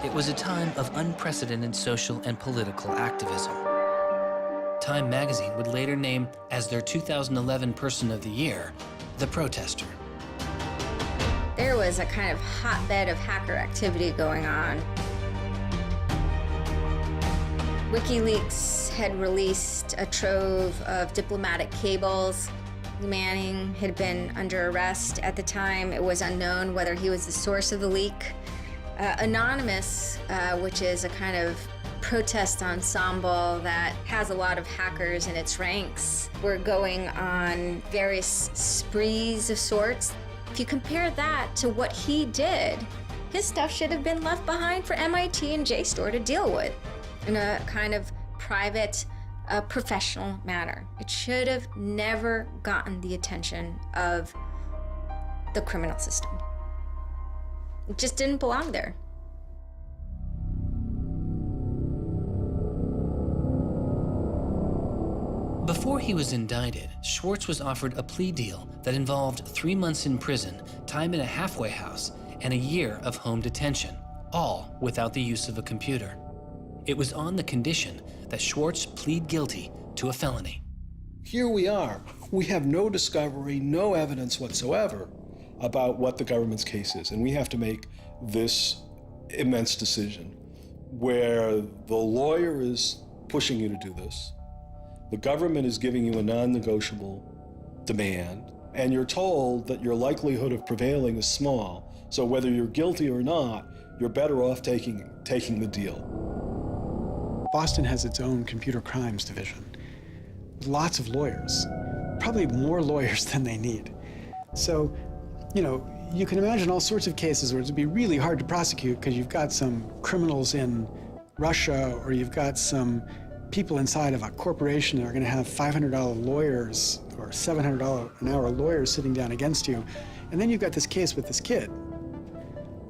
It was a time of unprecedented social and political activism. Time magazine would later name as their 2011 Person of the Year, the protester. There was a kind of hotbed of hacker activity going on. WikiLeaks had released a trove of diplomatic cables. Manning had been under arrest at the time. It was unknown whether he was the source of the leak. Anonymous, which is a kind of protest ensemble that has a lot of hackers in its ranks, were going on various sprees of sorts. If you compare that to what he did, his stuff should have been left behind for MIT and JSTOR to deal with in a kind of private, professional manner. It should have never gotten the attention of the criminal system. It just didn't belong there. Before he was indicted, Swartz was offered a plea deal that involved 3 months in prison, time in a halfway house, and a year of home detention, all without the use of a computer. It was on the condition that Swartz plead guilty to a felony. Here we are. We have no discovery, no evidence whatsoever about what the government's case is, and we have to make this immense decision where the lawyer is pushing you to do this, the government is giving you a non-negotiable demand, and you're told that your likelihood of prevailing is small, so whether you're guilty or not, you're better off taking the deal. Boston has its own computer crimes division with lots of lawyers, probably more lawyers than they need. So, you know, you can imagine all sorts of cases where it'd be really hard to prosecute because you've got some criminals in Russia or you've got some people inside of a corporation are going to have $500 lawyers or $700 an hour lawyers sitting down against you. And then you've got this case with this kid,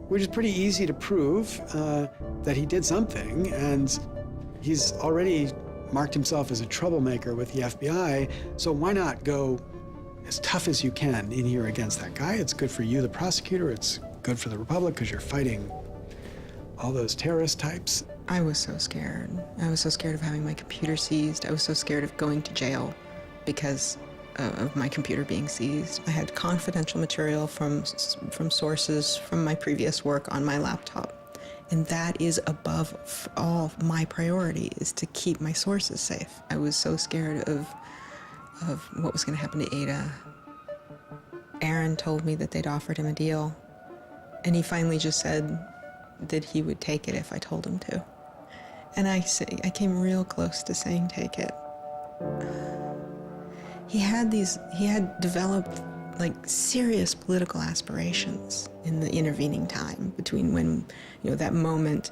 which is pretty easy to prove that he did something, and he's already marked himself as a troublemaker with the FBI, so why not go as tough as you can in here against that guy? It's good for you, the prosecutor, it's good for the Republic, because you're fighting all those terrorist types. I was so scared. I was so scared of having my computer seized. I was so scared of going to jail because of my computer being seized. I had confidential material from sources from my previous work on my laptop. And that is above all my priority, is to keep my sources safe. I was so scared of what was going to happen to Ada. Aaron told me that they'd offered him a deal, and he finally just said that he would take it if I told him to. And I came real close to saying take it. He had developed like serious political aspirations in the intervening time between when, that moment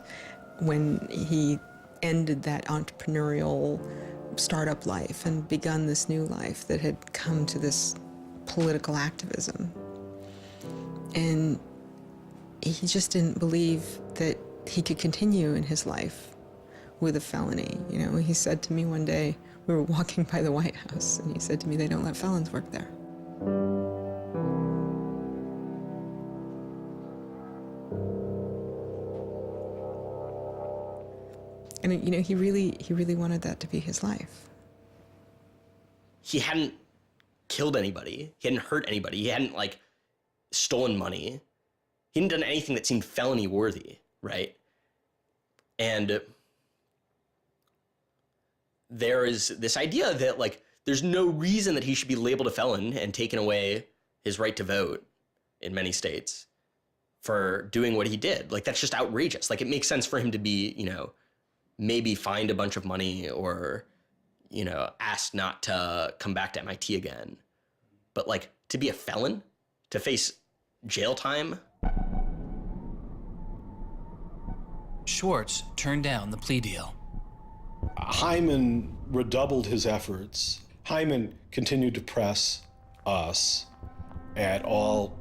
when he ended that entrepreneurial startup life and begun this new life that had come to this political activism. And he just didn't believe that he could continue in his life with a felony. He said to me one day, we were walking by the White House, and he said to me, they don't let felons work there. And he really wanted that to be his life. He hadn't killed anybody. He hadn't hurt anybody. He hadn't stolen money. He hadn't done anything that seemed felony worthy, right? And there is this idea that there's no reason that he should be labeled a felon and taken away his right to vote in many states for doing what he did. That's just outrageous. It makes sense for him to be, maybe fined a bunch of money or, asked not to come back to MIT again. But to be a felon, to face jail time. Swartz turned down the plea deal. Hyman redoubled his efforts. Hyman continued to press us at all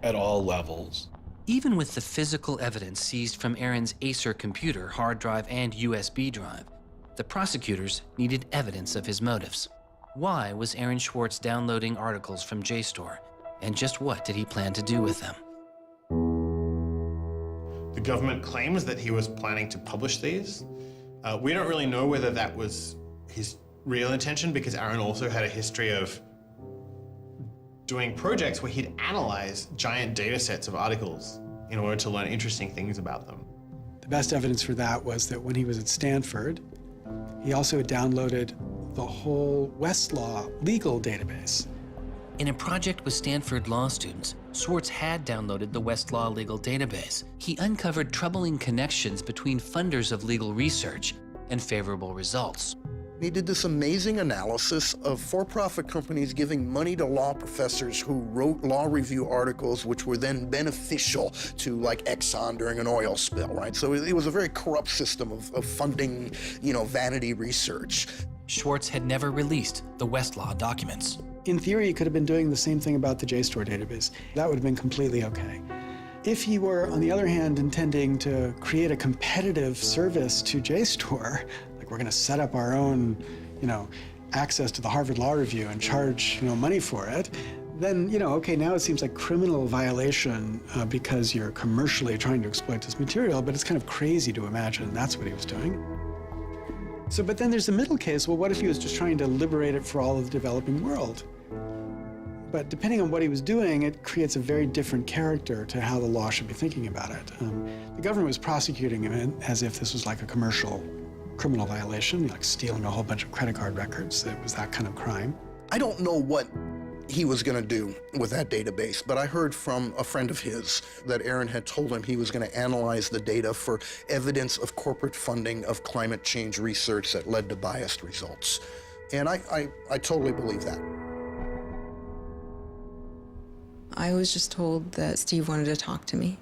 levels. Even with the physical evidence seized from Aaron's Acer computer, hard drive, and USB drive, the prosecutors needed evidence of his motives. Why was Aaron Swartz downloading articles from JSTOR, and just what did he plan to do with them? The government claims that he was planning to publish these. We don't really know whether that was his real intention, because Aaron also had a history of doing projects where he'd analyze giant data sets of articles in order to learn interesting things about them. The best evidence for that was that when he was at Stanford, he also downloaded the whole Westlaw legal database. In a project with Stanford law students, Swartz had downloaded the Westlaw legal database. He uncovered troubling connections between funders of legal research and favorable results. He did this amazing analysis of for-profit companies giving money to law professors who wrote law review articles which were then beneficial to Exxon during an oil spill, right? So it was a very corrupt system of funding, vanity research. Swartz had never released the Westlaw documents. In theory, he could have been doing the same thing about the JSTOR database. That would have been completely okay. If he were, on the other hand, intending to create a competitive service to JSTOR, we're going to set up our own, access to the Harvard Law Review and charge, money for it, then, okay, now it seems like criminal violation because you're commercially trying to exploit this material, but it's kind of crazy to imagine that's what he was doing. So, but then there's the middle case. Well, what if he was just trying to liberate it for all of the developing world? But depending on what he was doing, it creates a very different character to how the law should be thinking about it. The government was prosecuting him as if this was like a commercial criminal violation, like stealing a whole bunch of credit card records. It was that kind of crime. I don't know what he was going to do with that database, but I heard from a friend of his that Aaron had told him he was going to analyze the data for evidence of corporate funding of climate change research that led to biased results. And I totally believe that. I was just told that Steve wanted to talk to me.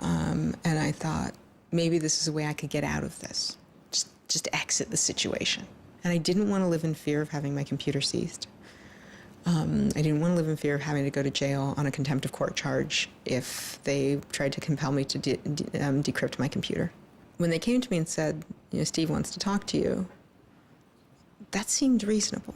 And I thought, maybe this is a way I could get out of this. Just just exit the situation. And I didn't want to live in fear of having my computer seized. I didn't want to live in fear of having to go to jail on a contempt of court charge if they tried to compel me to decrypt my computer. When they came to me and said, Steve wants to talk to you, that seemed reasonable.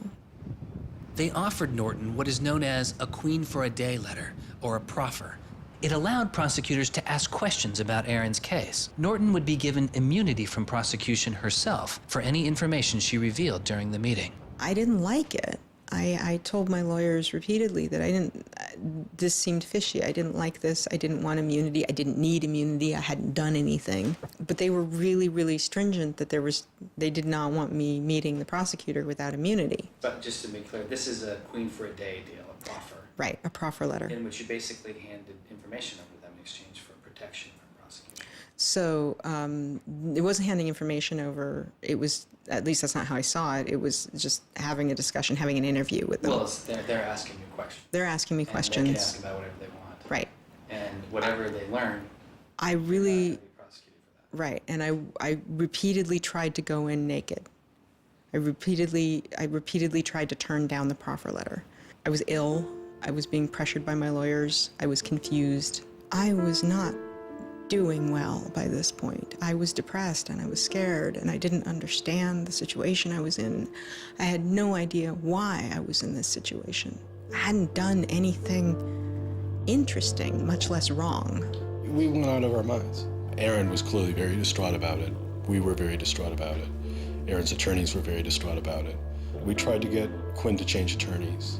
They offered Norton what is known as a Queen for a Day letter, or a proffer. It allowed prosecutors to ask questions about Aaron's case. Norton would be given immunity from prosecution herself for any information she revealed during the meeting. I didn't like it. I told my lawyers repeatedly that this seemed fishy. I didn't like this. I didn't want immunity. I didn't need immunity. I hadn't done anything. But they were really, really stringent that they did not want me meeting the prosecutor without immunity. But just to be clear, this is a Queen for a Day deal, a proffer. Right, a proffer letter. In which you basically handed information over to them in exchange for protection from prosecution. So it wasn't handing information over. It was, at least that's not how I saw it. It was just having a discussion, having an interview with them. Well, they're asking you questions. They're asking me questions. And they can ask about whatever they want. Right. And whatever they learn, I really, right, and I repeatedly tried to go in naked. I repeatedly tried to turn down the proffer letter. I was ill. I was being pressured by my lawyers. I was confused. I was not doing well by this point. I was depressed and I was scared and I didn't understand the situation I was in. I had no idea why I was in this situation. I hadn't done anything interesting, much less wrong. We went out of our minds. Aaron was clearly very distraught about it. We were very distraught about it. Aaron's attorneys were very distraught about it. We tried to get Quinn to change attorneys.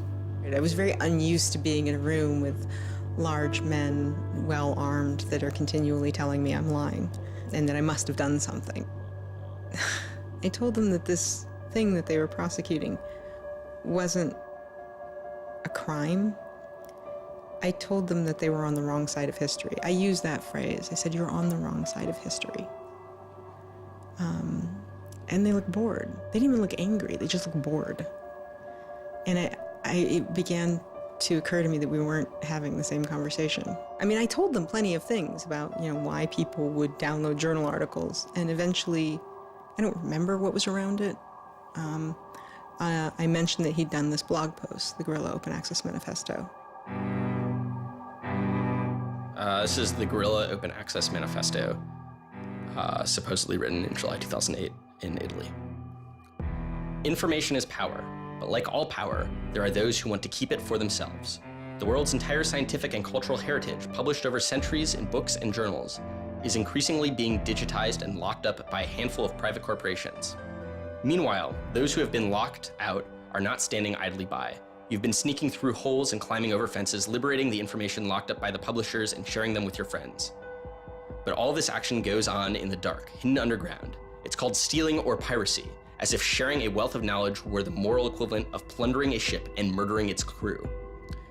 I was very unused to being in a room with large men, well-armed, that are continually telling me I'm lying and that I must have done something. I told them that this thing that they were prosecuting wasn't a crime. I told them that they were on the wrong side of history. I used that phrase. I said, you're on the wrong side of history. And they looked bored. They didn't even look angry. They just looked bored. And it began to occur to me that we weren't having the same conversation. I mean, I told them plenty of things about, why people would download journal articles, and eventually, I don't remember what was around it. I mentioned that he'd done this blog post, the Guerilla Open Access Manifesto. This is the Guerilla Open Access Manifesto, supposedly written in July 2008 in Italy. Information is power. But like all power, there are those who want to keep it for themselves. The world's entire scientific and cultural heritage, published over centuries in books and journals, is increasingly being digitized and locked up by a handful of private corporations. Meanwhile, those who have been locked out are not standing idly by. You've been sneaking through holes and climbing over fences, liberating the information locked up by the publishers and sharing them with your friends. But all this action goes on in the dark, hidden underground. It's called stealing or piracy, as if sharing a wealth of knowledge were the moral equivalent of plundering a ship and murdering its crew.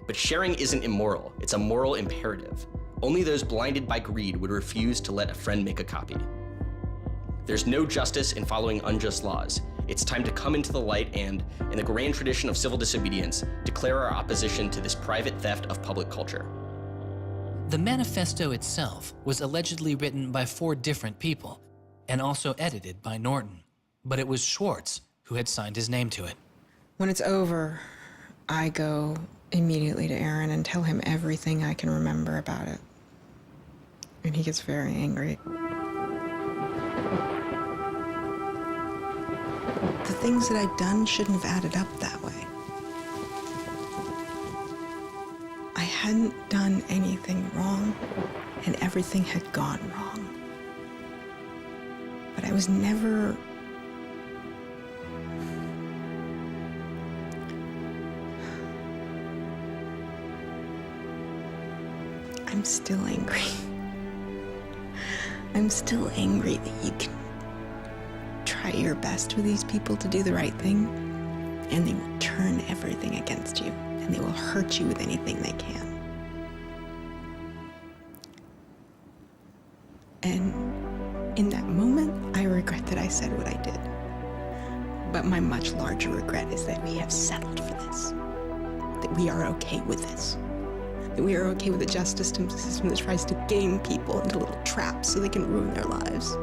But sharing isn't immoral, it's a moral imperative. Only those blinded by greed would refuse to let a friend make a copy. There's no justice in following unjust laws. It's time to come into the light and, in the grand tradition of civil disobedience, declare our opposition to this private theft of public culture. The manifesto itself was allegedly written by 4 different people and also edited by Norton. But it was Swartz who had signed his name to it. When it's over, I go immediately to Aaron and tell him everything I can remember about it. And he gets very angry. The things that I'd done shouldn't have added up that way. I hadn't done anything wrong, and everything had gone wrong. But I was never... I'm still angry. I'm still angry that you can try your best with these people to do the right thing, and they will turn everything against you, and they will hurt you with anything they can. And in that moment, I regret that I said what I did. But my much larger regret is that we have settled for this, that we are okay with this. That we are okay with a justice system that tries to game people into little traps so they can ruin their lives.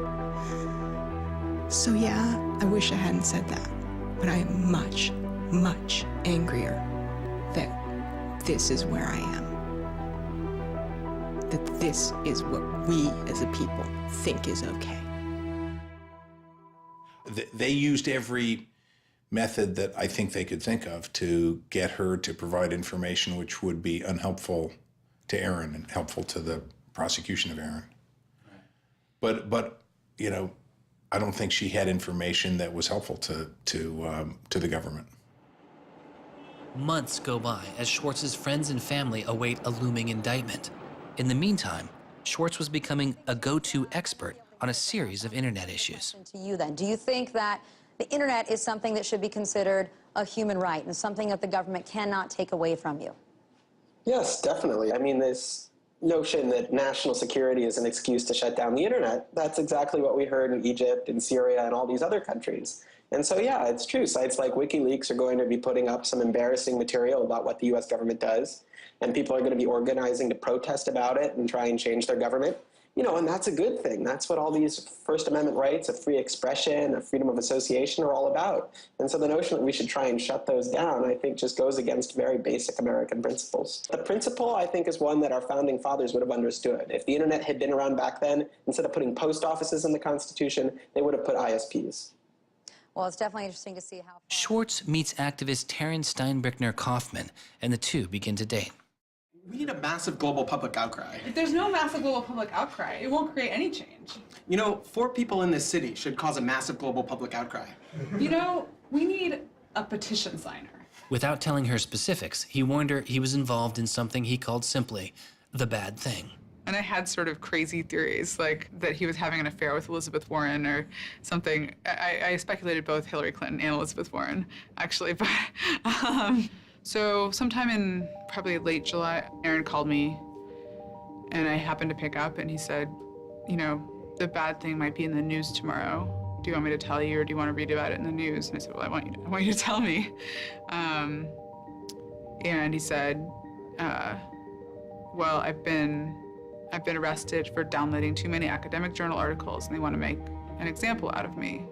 So yeah, I wish I hadn't said that, but I am much, much angrier that this is where I am. That this is what we as a people think is okay. They used every method that I think they could think of to get her to provide information which would be unhelpful to Aaron and helpful to the prosecution of Aaron. Right. But you know, I don't think she had information that was helpful to the government. Months go by as Swartz's friends and family await a looming indictment. In the meantime, Swartz was becoming a go-to expert on a series of internet issues. To you then, do you think that the internet is something that should be considered a human right and something that the government cannot take away from you? Yes, definitely. I mean, this notion that national security is an excuse to shut down the internet, that's exactly what we heard in Egypt and Syria and all these other countries. And so, yeah, it's true. Sites like WikiLeaks are going to be putting up some embarrassing material about what the U.S. government does, and people are going to be organizing to protest about it and try and change their government. You know, and that's a good thing. That's what all these First Amendment rights of free expression, of freedom of association are all about. And so the notion that we should try and shut those down, I think, just goes against very basic American principles. The principle, I think, is one that our founding fathers would have understood. If the internet had been around back then, instead of putting post offices in the Constitution, they would have put ISPs. Well, it's definitely interesting to see how... Swartz meets activist Taryn Steinbrickner-Kaufman, and the two begin to date. We need a massive global public outcry. If there's no massive global public outcry, it won't create any change. You know, 4 people in this city should cause a massive global public outcry. You know, we need a petition signer. Without telling her specifics, he warned her he was involved in something he called simply the bad thing. And I had sort of crazy theories, like that he was having an affair with Elizabeth Warren or something. I speculated both Hillary Clinton and Elizabeth Warren, actually, but so sometime in probably late July, Aaron called me, and I happened to pick up, and he said, you know, the bad thing might be in the news tomorrow. Do you want me to tell you, or do you want to read about it in the news? And I said, well, I want you to tell me. And he said, well, I've been arrested for downloading too many academic journal articles, and they want to make an example out of me.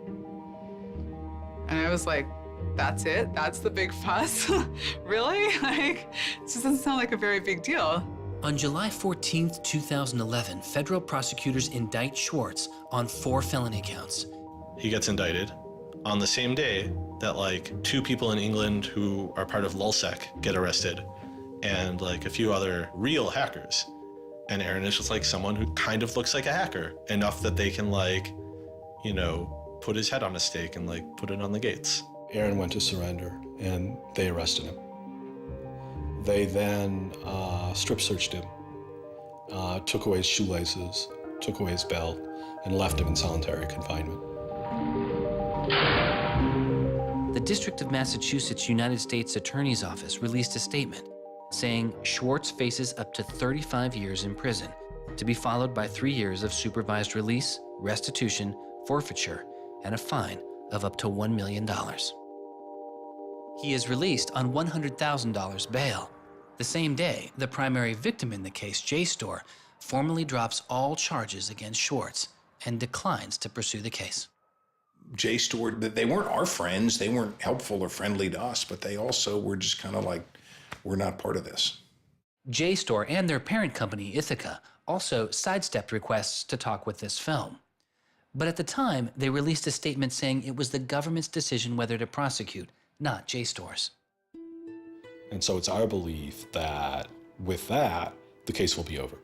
And I was like, that's it? That's the big fuss? Really? Like, this doesn't sound like a very big deal. On July 14th, 2011, federal prosecutors indict Swartz on 4 felony counts. He gets indicted on the same day that like 2 people in England who are part of LulzSec get arrested, and like a few other real hackers. And Aaron is just like someone who kind of looks like a hacker, enough that they can like, you know, put his head on a stake and like put it on the gates. Aaron went to surrender, and they arrested him. They then strip searched him, took away his shoelaces, took away his belt, and left him in solitary confinement. The District of Massachusetts United States Attorney's Office released a statement saying Swartz faces up to 35 years in prison, to be followed by 3 years of supervised release, restitution, forfeiture, and a fine of up to $1 million. He is released on $100,000 bail. The same day, the primary victim in the case, JSTOR, formally drops all charges against Swartz and declines to pursue the case. JSTOR, they weren't our friends, they weren't helpful or friendly to us, but they also were just kind of like, we're not part of this. JSTOR and their parent company, Ithaca, also sidestepped requests to talk with this film. But at the time, they released a statement saying it was the government's decision whether to prosecute, not JSTOR's. And so it's our belief that with that, the case will be over.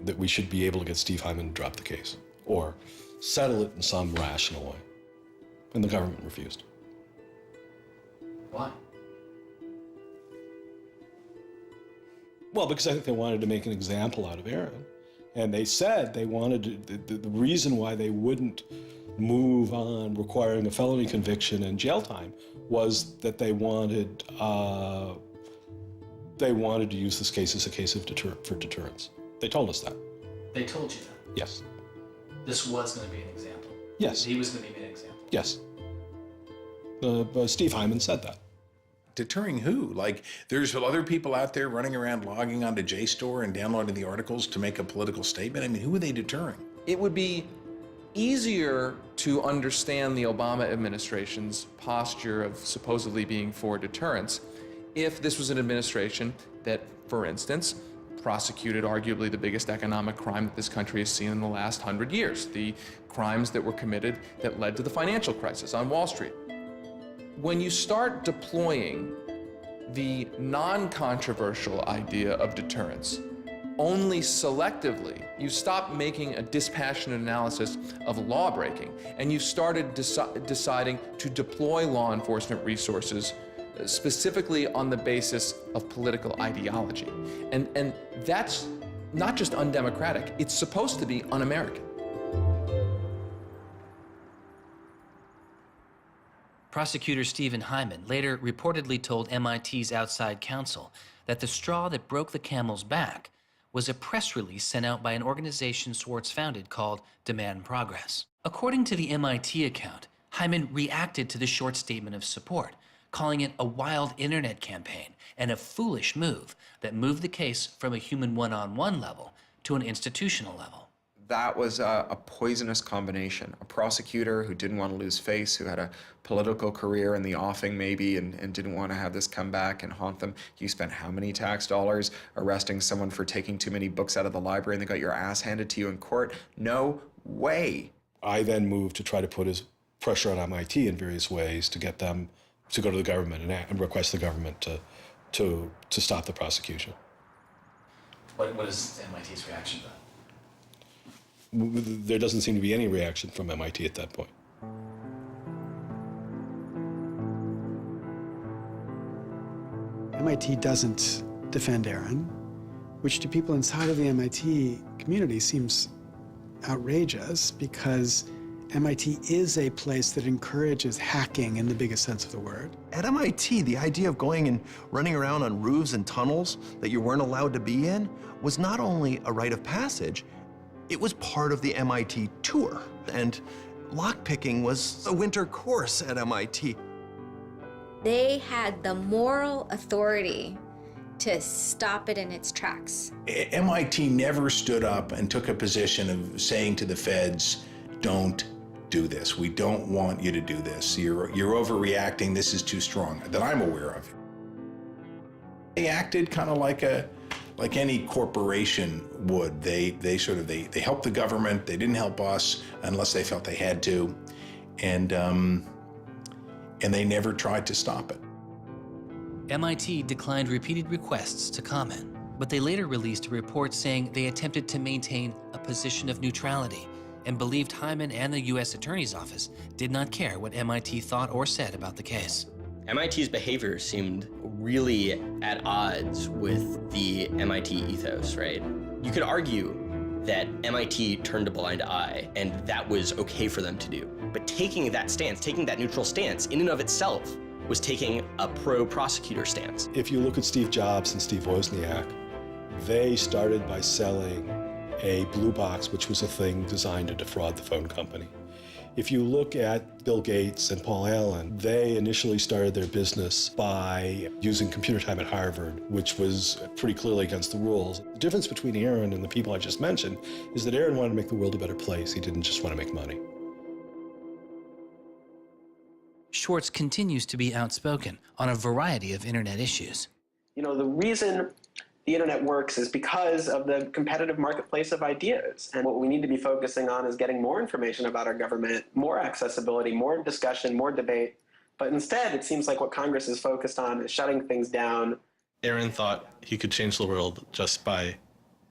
That we should be able to get Steve Hyman to drop the case or settle it in some rational way. And the government refused. Why? Well, because I think they wanted to make an example out of Aaron. And they said they wanted to, the reason why they wouldn't move on requiring a felony conviction and jail time was that they wanted to use this case as a case of for deterrence. They told us that. They told you that? Yes. This was going to be an example? Yes. He was going to be an example? Yes. Steve Hyman said that. Deterring who? Like, there's other people out there running around logging onto JSTOR and downloading the articles to make a political statement. I mean, who are they deterring? It would be easier to understand the Obama administration's posture of supposedly being for deterrence if this was an administration that, for instance, prosecuted arguably the biggest economic crime that this country has seen in the last 100 years, the crimes that were committed that led to the financial crisis on Wall Street. When you start deploying the non-controversial idea of deterrence only selectively, you stop making a dispassionate analysis of lawbreaking, and you started deciding to deploy law enforcement resources specifically on the basis of political ideology. And that's not just undemocratic, it's supposed to be un-American. Prosecutor Stephen Hyman later reportedly told MIT's outside counsel that the straw that broke the camel's back was a press release sent out by an organization Swartz founded called Demand Progress. According to the MIT account, Hyman reacted to the short statement of support, calling it a wild internet campaign and a foolish move that moved the case from a human one-on-one level to an institutional level. That was a poisonous combination. A prosecutor who didn't want to lose face, who had a political career in the offing maybe, and didn't want to have this come back and haunt them. You spent how many tax dollars arresting someone for taking too many books out of the library and they got your ass handed to you in court? No way. I then moved to try to put pressure on MIT in various ways to get them to go to the government and request the government to stop the prosecution. What is MIT's reaction to that? There doesn't seem to be any reaction from MIT at that point. MIT doesn't defend Aaron, which to people inside of the MIT community seems outrageous because MIT is a place that encourages hacking in the biggest sense of the word. At MIT, the idea of going and running around on roofs and tunnels that you weren't allowed to be in was not only a rite of passage, it was part of the MIT tour. And lockpicking was a winter course at MIT. They had the moral authority to stop it in its tracks. MIT never stood up and took a position of saying to the feds, don't do this. We don't want you to do this. You're overreacting. This is too strong, that I'm aware of. They acted kind of like any corporation would. They helped the government. They didn't help us unless they felt they had to, and they never tried to stop it. MIT declined repeated requests to comment, but they later released a report saying they attempted to maintain a position of neutrality and believed Hyman and the U.S. Attorney's Office did not care what MIT thought or said about the case. MIT's behavior seemed really at odds with the MIT ethos, right? You could argue that MIT turned a blind eye and that was okay for them to do. But taking that stance, taking that neutral stance in and of itself was taking a pro-prosecutor stance. If you look at Steve Jobs and Steve Wozniak, they started by selling a blue box, which was a thing designed to defraud the phone company. If you look at Bill Gates and Paul Allen, they initially started their business by using computer time at Harvard, which was pretty clearly against the rules. The difference between Aaron and the people I just mentioned is that Aaron wanted to make the world a better place. He didn't just want to make money. Swartz continues to be outspoken on a variety of internet issues. You know, the reason the internet works is because of the competitive marketplace of ideas. And what we need to be focusing on is getting more information about our government, more accessibility, more discussion, more debate. But instead, it seems like what Congress is focused on is shutting things down. Aaron thought he could change the world just by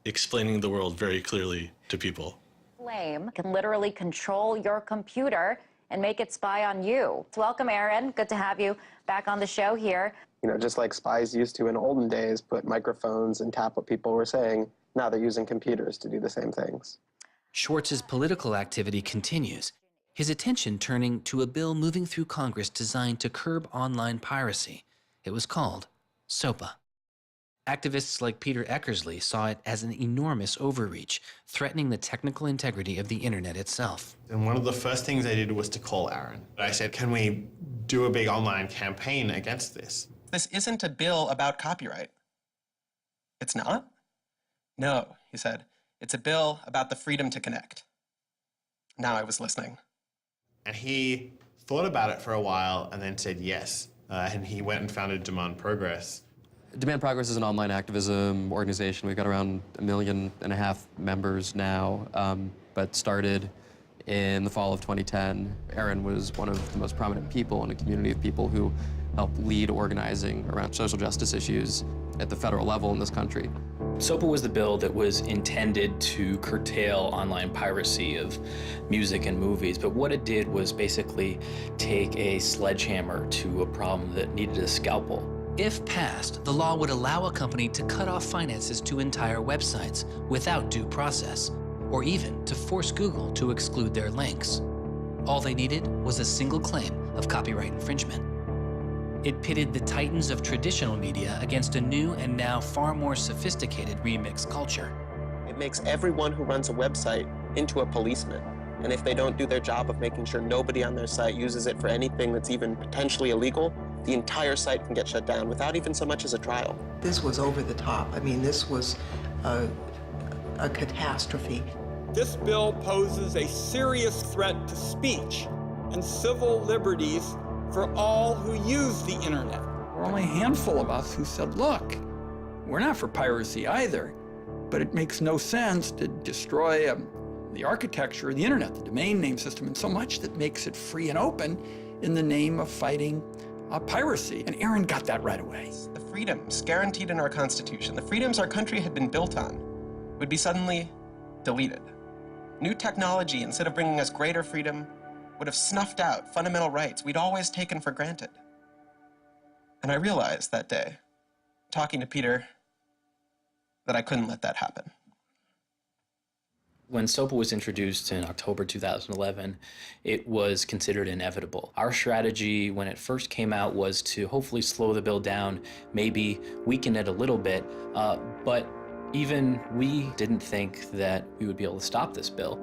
explaining the world very clearly to people. Flame can literally control your computer and make it spy on you. Welcome, Aaron. Good to have you back on the show here. You know, just like spies used to in olden days, put microphones and tap what people were saying, now they're using computers to do the same things. Schwartz's political activity continues, his attention turning to a bill moving through Congress designed to curb online piracy. It was called SOPA. Activists like Peter Eckersley saw it as an enormous overreach, threatening the technical integrity of the internet itself. And one of the first things I did was to call Aaron. I said, can we do a big online campaign against this? This isn't a bill about copyright. It's not? No, he said. It's a bill about the freedom to connect. now I was listening. And he thought about it for a while and then said yes. And he went and founded Demand Progress. Demand Progress is an online activism organization. We've got around 1.5 million members now, but started in the fall of 2010. Aaron was one of the most prominent people in a community of people who helped lead organizing around social justice issues at the federal level in this country. SOPA was the bill that was intended to curtail online piracy of music and movies, but what it did was basically take a sledgehammer to a problem that needed a scalpel. If passed, the law would allow a company to cut off finances to entire websites without due process, or even to force Google to exclude their links. All they needed was a single claim of copyright infringement. It pitted the titans of traditional media against a new and now far more sophisticated remix culture. It makes everyone who runs a website into a policeman. And if they don't do their job of making sure nobody on their site uses it for anything that's even potentially illegal, the entire site can get shut down without even so much as a trial. This was over the top. I mean, this was a catastrophe. This bill poses a serious threat to speech and civil liberties for all who use the internet. There were only a handful of us who said, look, we're not for piracy either, but it makes no sense to destroy the architecture of the internet, the domain name system, and so much that makes it free and open in the name of fighting piracy. And Aaron got that right away. The freedoms guaranteed in our Constitution, the freedoms our country had been built on, would be suddenly deleted. New technology, instead of bringing us greater freedom, would have snuffed out fundamental rights we'd always taken for granted. And I realized that day, talking to Peter, that I couldn't let that happen. When SOPA was introduced in October 2011, it was considered inevitable. Our strategy when it first came out was to hopefully slow the bill down, maybe weaken it a little bit, but even we didn't think that we would be able to stop this bill.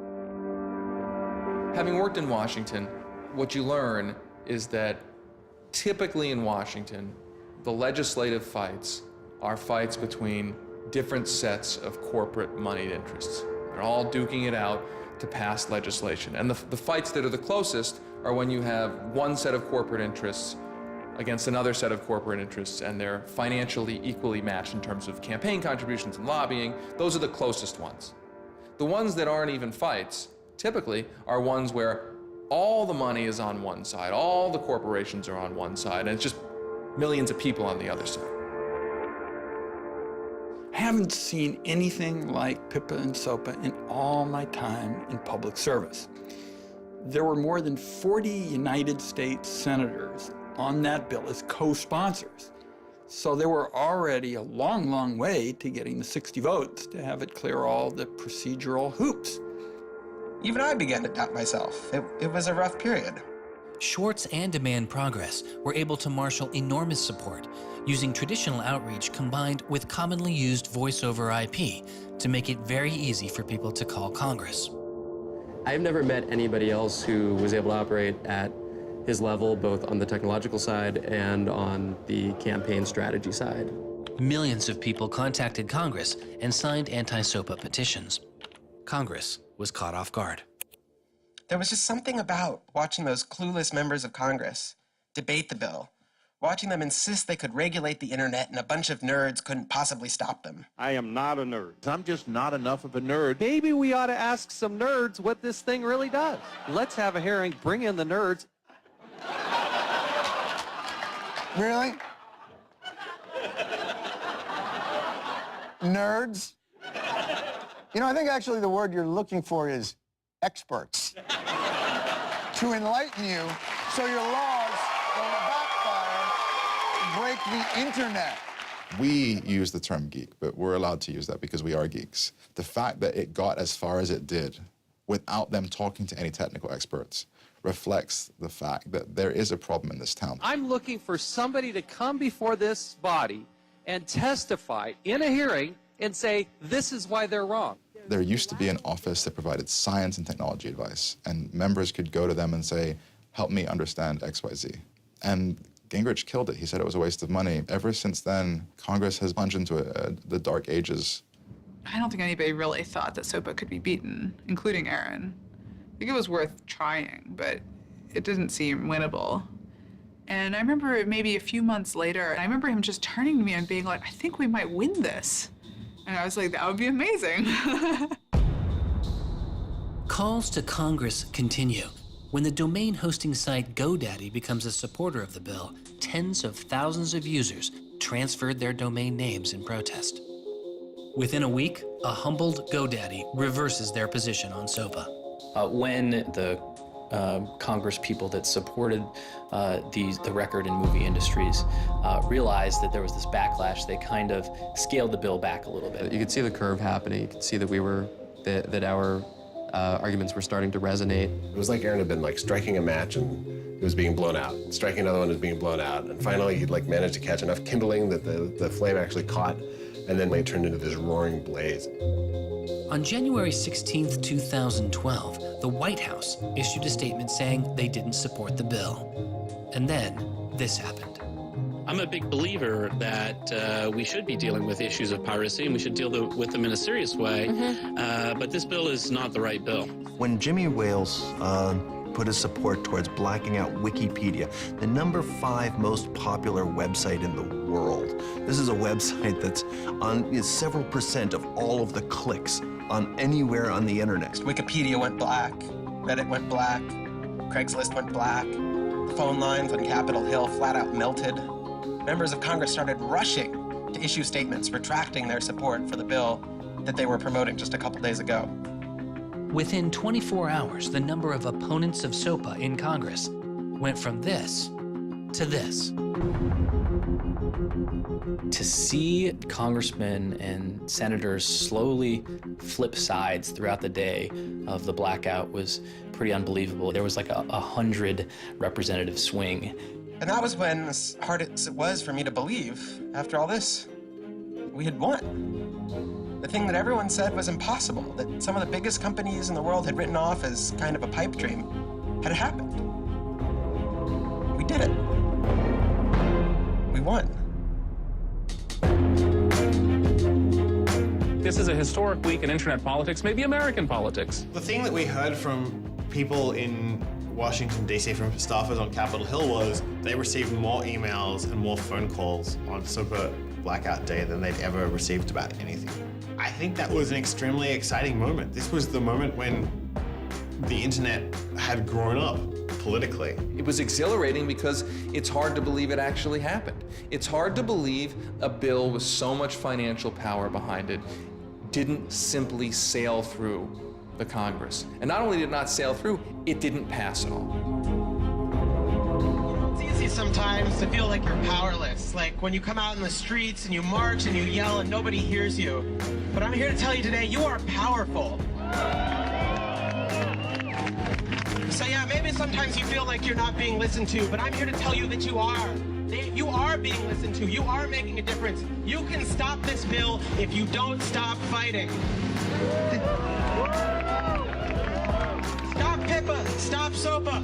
Having worked in Washington, what you learn is that typically in Washington, the legislative fights are fights between different sets of corporate moneyed interests. They're all duking it out to pass legislation. And the fights that are the closest are when you have one set of corporate interests against another set of corporate interests, and they're financially equally matched in terms of campaign contributions and lobbying. Those are the closest ones. The ones that aren't even fights, typically, are ones where all the money is on one side, all the corporations are on one side, and it's just millions of people on the other side. I haven't seen anything like PIPA and SOPA in all my time in public service. There were more than 40 United States senators on that bill as co-sponsors. So they were already a long, long way to getting the 60 votes to have it clear all the procedural hoops. Even I began to doubt myself. It was a rough period. Swartz and Demand Progress were able to marshal enormous support, using traditional outreach combined with commonly used voice over IP to make it very easy for people to call Congress. I've never met anybody else who was able to operate at his level, both on the technological side and on the campaign strategy side. Millions of people contacted Congress and signed anti-SOPA petitions. Congress was caught off guard. There was just something about watching those clueless members of Congress debate the bill, watching them insist they could regulate the internet and a bunch of nerds couldn't possibly stop them. I am not a nerd. I'm just not enough of a nerd. Maybe we ought to ask some nerds what this thing really does. Let's have a hearing, bring in the nerds. Really? Nerds? You know, I think actually the word you're looking for is experts. To enlighten you so your laws don't backfire, break the internet. We use the term geek, but we're allowed to use that because we are geeks. The fact that it got as far as it did without them talking to any technical experts reflects the fact that there is a problem in this town. I'm looking for somebody to come before this body and testify in a hearing and say, this is why they're wrong. There used to be an office that provided science and technology advice, and members could go to them and say, help me understand XYZ. And Gingrich killed it. He said it was a waste of money. Ever since then, Congress has plunged into the dark ages. I don't think anybody really thought that SOPA could be beaten, including Aaron. think it was worth trying, but it didn't seem winnable. And I remember maybe a few months later, I remember him just turning to me and being like, I think we might win this. And I was like, that would be amazing. Calls to Congress continue. When the domain hosting site GoDaddy becomes a supporter of the bill, tens of thousands of users transferred their domain names in protest. Within a week, a humbled GoDaddy reverses their position on SOPA. When the Congress people that supported the record and movie industries realized that there was this backlash, they kind of scaled the bill back a little bit. You could see the curve happening. You could see that that our arguments were starting to resonate. It was like Aaron had been like striking a match and it was being blown out. Striking another one was being blown out. And finally he'd like managed to catch enough kindling that the flame actually caught, and then it turned into this roaring blaze. On January 16th, 2012, the White House issued a statement saying they didn't support the bill. And then this happened. I'm a big believer that we should be dealing with issues of piracy and we should deal with them in a serious way, but this bill is not the right bill. When Jimmy Wales put his support towards blacking out Wikipedia, the #5 most popular website in the world. This is a website that's on several % of all of the clicks on anywhere on the internet. Wikipedia went black, Reddit went black, Craigslist went black, the phone lines on Capitol Hill flat out melted. Members of Congress started rushing to issue statements retracting their support for the bill that they were promoting just a couple days ago. Within 24 hours, the number of opponents of SOPA in Congress went from this to this. To see congressmen and senators slowly flip sides throughout the day of the blackout was pretty unbelievable. There was like a 100 representative swing. And that was when, as hard as it was for me to believe, after all this, we had won. The thing that everyone said was impossible, that some of the biggest companies in the world had written off as kind of a pipe dream, had happened. We did it. We won. This is a historic week in internet politics, maybe American politics. The thing that we heard from people in Washington, D.C., from staffers on Capitol Hill was they received more emails and more phone calls on SOPA blackout day than they'd ever received about anything. I think that was an extremely exciting moment. This was the moment when the internet had grown up politically. It was exhilarating because it's hard to believe it actually happened. It's hard to believe a bill with so much financial power behind it didn't simply sail through the Congress. And not only did it not sail through, it didn't pass at all. It's easy sometimes to feel like you're powerless, like when you come out in the streets and you march and you yell and nobody hears you. But I'm here to tell you today, you are powerful. So yeah, maybe sometimes you feel like you're not being listened to, but I'm here to tell you that you are. You are being listened to. You are making a difference. You can stop this bill if you don't stop fighting. Stop PIPA. Stop SOPA.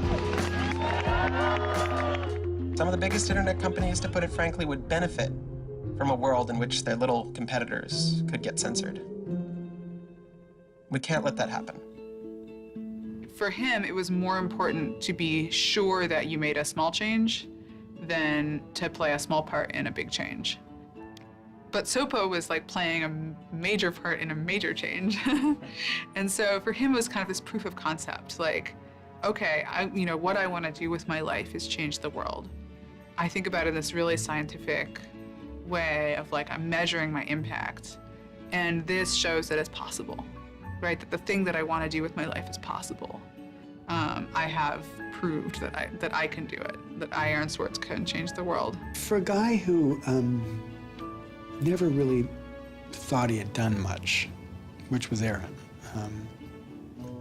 Some of the biggest internet companies, to put it frankly, would benefit from a world in which their little competitors could get censored. We can't let that happen. For him, it was more important to be sure that you made a small change than to play a small part in a big change. But SOPA was like playing a major part in a major change. And so for him, it was kind of this proof of concept, like, okay, what I want to do with my life is change the world. I think about it in this really scientific way of like, I'm measuring my impact. And this shows that it's possible, right? That the thing that I want to do with my life is possible. I have proved that I can do it, that I, Aaron Swartz, can change the world. For a guy who never really thought he had done much, which was Aaron,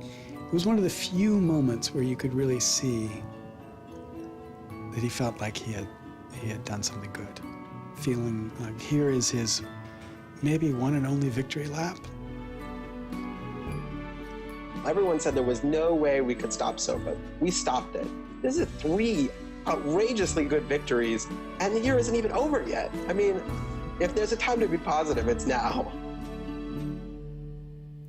it was one of the few moments where you could really see that he felt like he had done something good. Feeling like here is his maybe one and only victory lap. Everyone said there was no way we could stop SOPA. We stopped it. This is 3 outrageously good victories, and the year isn't even over yet. I mean, if there's a time to be positive, it's now.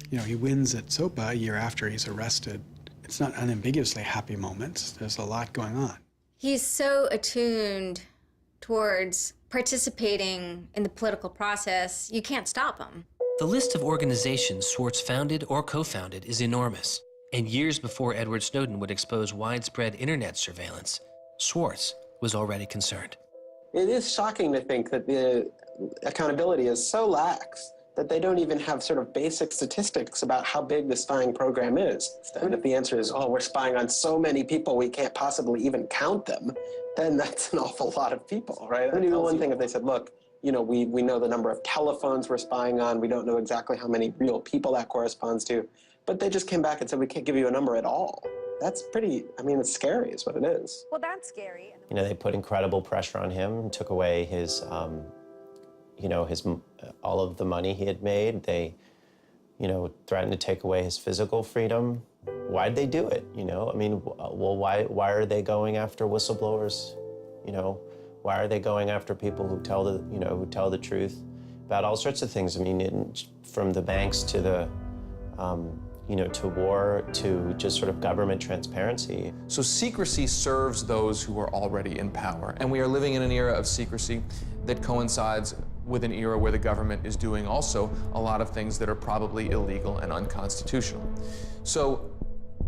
You know, he wins at SOPA a year after he's arrested It's not unambiguously happy moments. There's a lot going on. He's so attuned towards participating in the political process, you can't stop him. The list of organizations Swartz founded or co-founded is enormous. And years before Edward Snowden would expose widespread internet surveillance, Swartz was already concerned. It is shocking to think that the accountability is so lax that they don't even have sort of basic statistics about how big the spying program is. And if the answer is, oh, we're spying on so many people we can't possibly even count them, then that's an awful lot of people, right? It would be one thing if they said, look, you know, we know the number of telephones we're spying on, we don't know exactly how many real people that corresponds to, but they just came back and said, we can't give you a number at all. That's pretty, I mean, it's scary is what it is. Well, that's scary. You know, they put incredible pressure on him, took away his, you know, all of the money he had made. They, you know, threatened to take away his physical freedom. Why'd they do it, you know? I mean, well, why are they going after whistleblowers, you know? Why are they going after people who tell the, you know, who tell the truth about all sorts of things? I mean, from the banks to the, you know, to war, to just sort of government transparency. So secrecy serves those who are already in power. And we are living in an era of secrecy that coincides with an era where the government is doing also a lot of things that are probably illegal and unconstitutional. So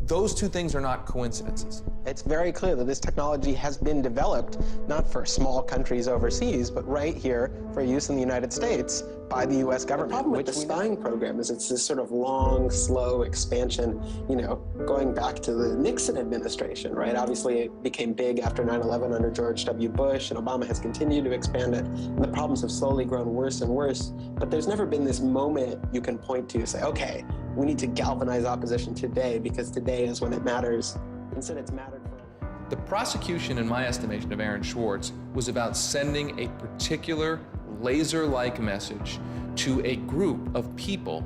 those two things are not coincidences. It's very clear that this technology has been developed not for small countries overseas, but right here for use in the United States by the U.S. government. The problem with the spying program is it's this sort of long, slow expansion, you know, going back to the Nixon administration, right? Obviously, it became big after 9/11 under George W. Bush, and Obama has continued to expand it, and the problems have slowly grown worse and worse. But there's never been this moment you can point to, say, okay, we need to galvanize opposition today because today is when it matters. Instead, it's mattered for. The prosecution, in my estimation, of Aaron Swartz was about sending a particular laser-like message to a group of people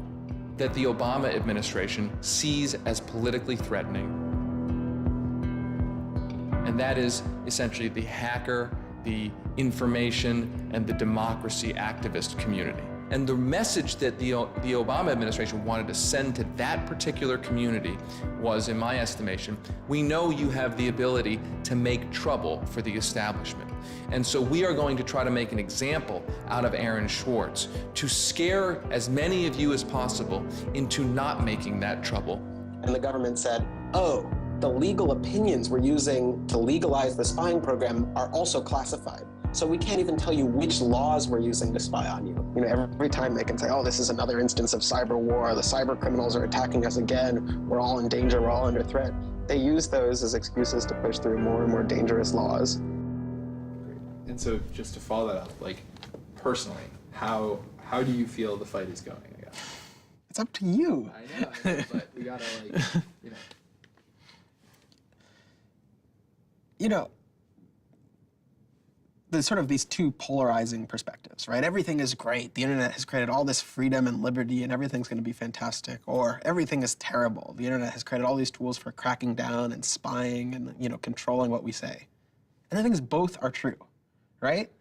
that the Obama administration sees as politically threatening. And that is essentially the hacker, the information, and the democracy activist community. And the message that the Obama administration wanted to send to that particular community was, in my estimation, we know you have the ability to make trouble for the establishment. And so we are going to try to make an example out of Aaron Swartz to scare as many of you as possible into not making that trouble. And the government said, oh, the legal opinions we're using to legalize the spying program are also classified. So we can't even tell you which laws we're using to spy on you. You know, every time they can say, oh, this is another instance of cyber war, the cyber criminals are attacking us again, we're all in danger, we're all under threat. They use those as excuses to push through more and more dangerous laws. And so just to follow that up, like personally, how do you feel the fight is going, I guess? It's up to you. I know, but we gotta like, you know. You know, there's sort of these two polarizing perspectives, right? Everything is great. The internet has created all this freedom and liberty and everything's gonna be fantastic. Or everything is terrible. The internet has created all these tools for cracking down and spying and, you know, controlling what we say. And I think both are true, right?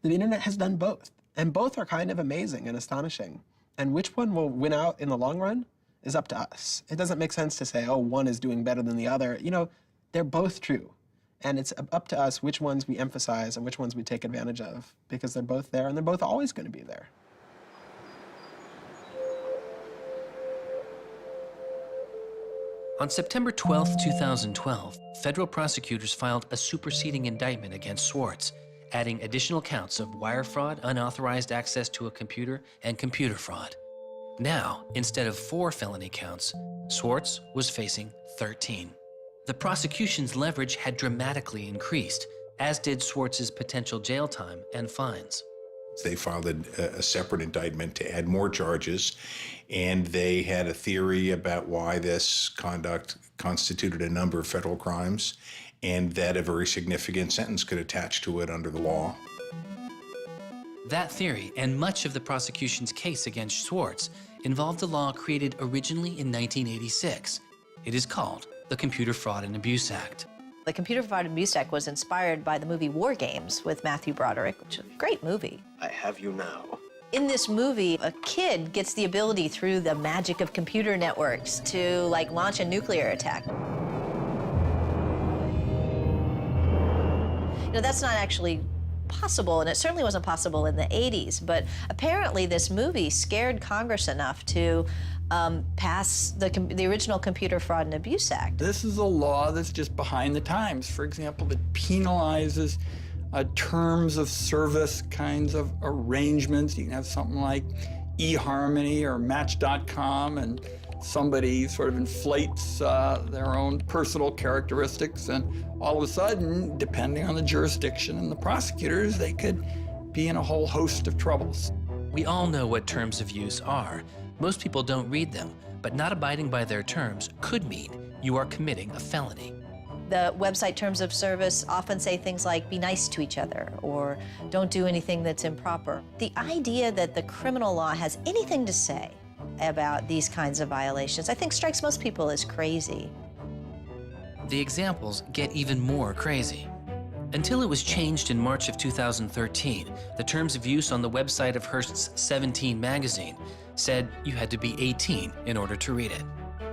The internet has done both. And both are kind of amazing and astonishing. And which one will win out in the long run is up to us. It doesn't make sense to say, oh, one is doing better than the other. You know, they're both true. And it's up to us which ones we emphasize and which ones we take advantage of, because they're both there and they're both always going to be there. On September 12, 2012, federal prosecutors filed a superseding indictment against Swartz, adding additional counts of wire fraud, unauthorized access to a computer, and computer fraud. Now, instead of 4 felony counts, Swartz was facing 13. The prosecution's leverage had dramatically increased, as did Swartz's potential jail time and fines. They filed a separate indictment to add more charges, and they had a theory about why this conduct constituted a number of federal crimes, and that a very significant sentence could attach to it under the law. That theory, and much of the prosecution's case against Swartz, involved a law created originally in 1986. It is called the Computer Fraud and Abuse Act. The Computer Fraud and Abuse Act was inspired by the movie War Games with Matthew Broderick, which is a great movie. I have you now. In this movie, a kid gets the ability through the magic of computer networks to, like, launch a nuclear attack. You know, that's not actually possible, and it certainly wasn't possible in the 80s, but apparently this movie scared Congress enough to pass the original Computer Fraud and Abuse Act. This is a law that's just behind the times. For example, it penalizes terms of service kinds of arrangements. You can have something like eHarmony or Match.com, and somebody sort of inflates their own personal characteristics, and all of a sudden, depending on the jurisdiction and the prosecutors, they could be in a whole host of troubles. We all know what terms of use are. Most people don't read them, but not abiding by their terms could mean you are committing a felony. The website terms of service often say things like, be nice to each other, or don't do anything that's improper. The idea that the criminal law has anything to say about these kinds of violations, I think strikes most people as crazy. The examples get even more crazy. Until it was changed in March of 2013, the terms of use on the website of Hearst's 17 magazine said you had to be 18 in order to read it.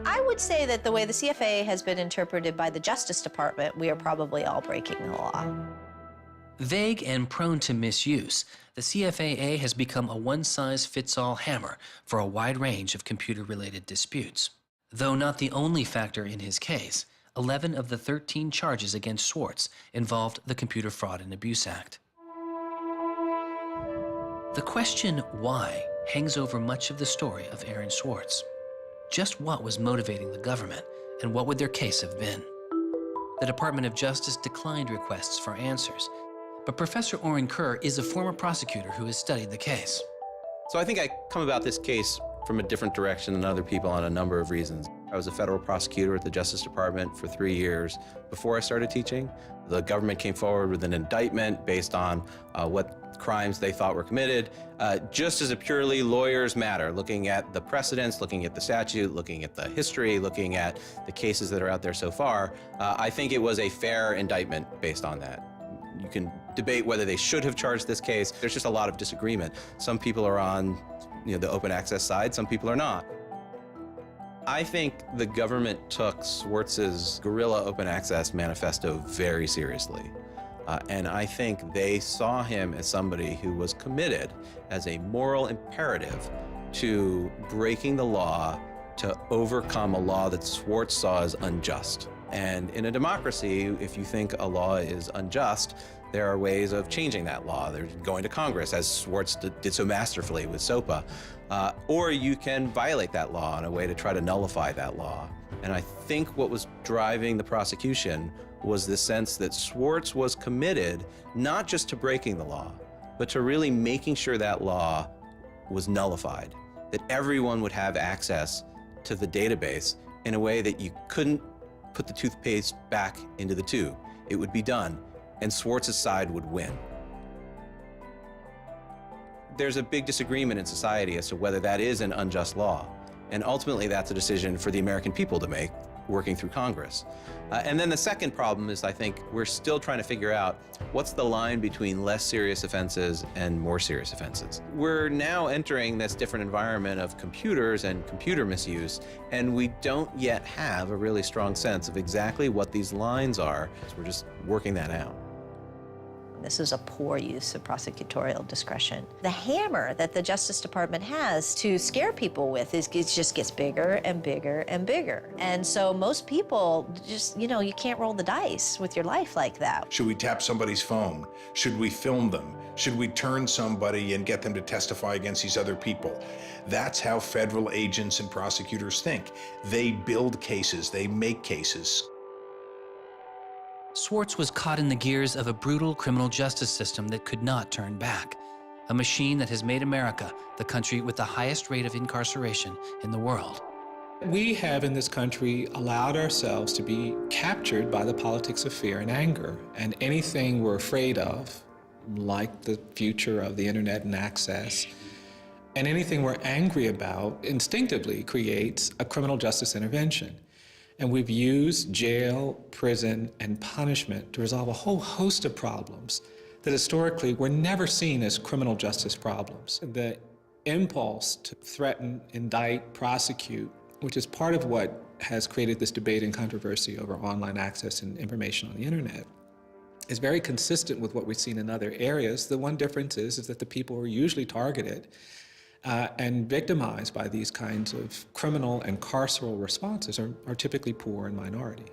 I would say that the way the CFA has been interpreted by the Justice Department, we are probably all breaking the law. Vague and prone to misuse, the CFAA has become a one-size-fits-all hammer for a wide range of computer-related disputes. Though not the only factor in his case, 11 of the 13 charges against Swartz involved the Computer Fraud and Abuse Act. The question why hangs over much of the story of Aaron Swartz. Just what was motivating the government, and what would their case have been? The Department of Justice declined requests for answers, but Professor Oren Kerr is a former prosecutor who has studied the case. So I think I come about this case from a different direction than other people on a number of reasons. I was a federal prosecutor at the Justice Department for 3 years before I started teaching. The government came forward with an indictment based on what crimes they thought were committed, just as a purely lawyers matter, looking at the precedents, looking at the statute, looking at the history, looking at the cases that are out there so far. I think it was a fair indictment based on that. You can debate whether they should have charged this case. There's just a lot of disagreement. Some people are on the open access side, some people are not. I think the government took Swartz's Guerilla open access manifesto very seriously. And I think they saw him as somebody who was committed as a moral imperative to breaking the law to overcome a law that Swartz saw as unjust. And in a democracy, if you think a law is unjust, there are ways of changing that law. There's going to Congress, as Swartz did so masterfully with SOPA. Or you can violate that law in a way to try to nullify that law. And I think what was driving the prosecution was the sense that Swartz was committed not just to breaking the law, but to really making sure that law was nullified, that everyone would have access to the database in a way that you couldn't put the toothpaste back into the tube. It would be done, and Swartz's side would win. There's a big disagreement in society as to whether that is an unjust law, and ultimately that's a decision for the American people to make, working through Congress. And then the second problem is, I think, we're still trying to figure out what's the line between less serious offenses and more serious offenses. We're now entering this different environment of computers and computer misuse, and we don't yet have a really strong sense of exactly what these lines are. So we're just working that out. This is a poor use of prosecutorial discretion. The hammer that the Justice Department has to scare people with it just gets bigger and bigger and bigger. And so most people just, you can't roll the dice with your life like that. Should we tap somebody's phone? Should we film them? Should we turn somebody and get them to testify against these other people? That's how federal agents and prosecutors think. They build cases, they make cases. Swartz was caught in the gears of a brutal criminal justice system that could not turn back, a machine that has made America the country with the highest rate of incarceration in the world. We have in this country allowed ourselves to be captured by the politics of fear and anger, and anything we're afraid of, like the future of the internet and access, and anything we're angry about instinctively creates a criminal justice intervention. And we've used jail, prison, and punishment to resolve a whole host of problems that historically were never seen as criminal justice problems. The impulse to threaten, indict, prosecute, which is part of what has created this debate and controversy over online access and information on the internet, is very consistent with what we've seen in other areas. The one difference is that the people who are usually targeted and victimized by these kinds of criminal and carceral responses are typically poor and minority.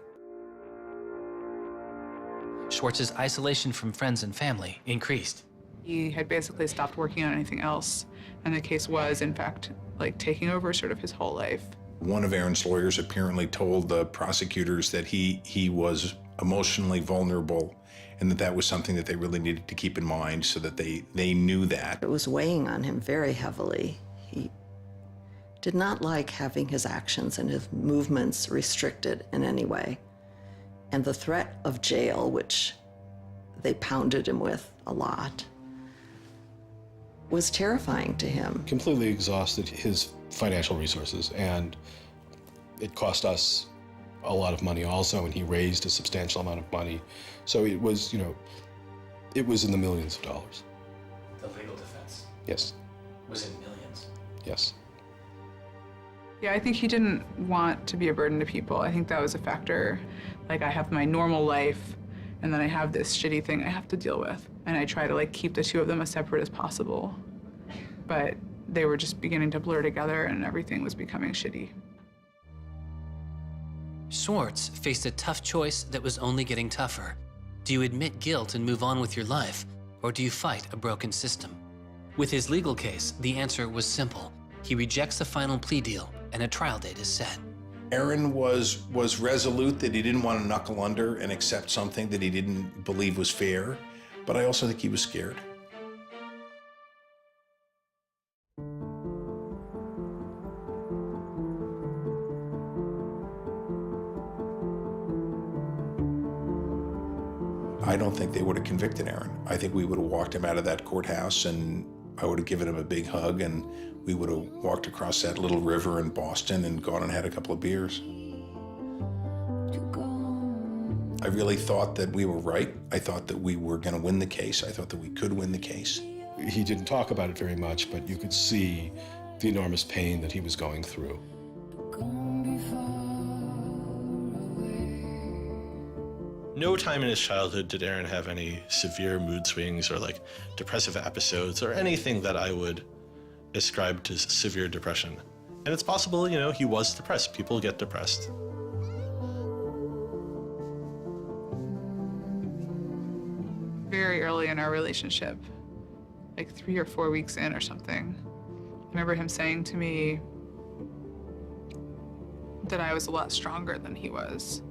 Swartz's isolation from friends and family increased. He had basically stopped working on anything else, and the case was, in fact, like taking over sort of his whole life. One of Aaron's lawyers apparently told the prosecutors that he was emotionally vulnerable and that was something that they really needed to keep in mind so that they knew that. It was weighing on him very heavily. He did not like having his actions and his movements restricted in any way. And the threat of jail, which they pounded him with a lot, was terrifying to him. Completely exhausted his financial resources, and it cost us a lot of money also, and he raised a substantial amount of money. So it was, it was in the millions of dollars. The legal defense Yes, was in millions. yes. Yeah, I think he didn't want to be a burden to people. I think that was a factor. Like, I have my normal life, and then I have this shitty thing I have to deal with. And I try to like keep the two of them as separate as possible. But they were just beginning to blur together, and everything was becoming shitty. Swartz faced a tough choice that was only getting tougher. Do you admit guilt and move on with your life, or do you fight a broken system? With his legal case, the answer was simple. He rejects the final plea deal, and a trial date is set. Aaron was resolute that he didn't want to knuckle under and accept something that he didn't believe was fair, but I also think he was scared. I don't think they would have convicted Aaron. I think we would have walked him out of that courthouse, and I would have given him a big hug, and we would have walked across that little river in Boston and gone and had a couple of beers. I really thought that we were right. I thought that we were going to win the case. I thought that we could win the case. He didn't talk about it very much, but you could see the enormous pain that he was going through. No time in his childhood did Aaron have any severe mood swings or like depressive episodes or anything that I would ascribe to severe depression. And it's possible, he was depressed. People get depressed. Very early in our relationship, like 3 or 4 weeks in or something, I remember him saying to me that I was a lot stronger than he was.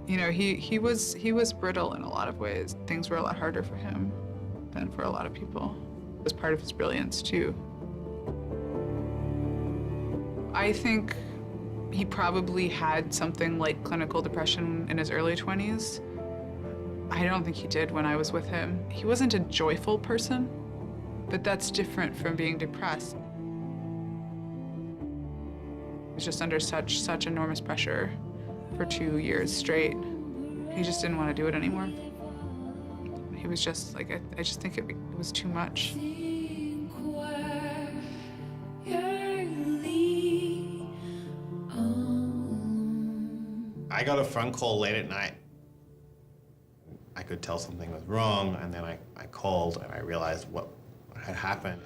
He was brittle in a lot of ways. Things were a lot harder for him than for a lot of people. It was part of his brilliance, too. I think he probably had something like clinical depression in his early 20s. I don't think he did when I was with him. He wasn't a joyful person, but that's different from being depressed. He was just under such enormous pressure for 2 years straight. He just didn't want to do it anymore. He was just like, I just think it was too much. I got a phone call late at night. I could tell something was wrong, and then I called and I realized what had happened.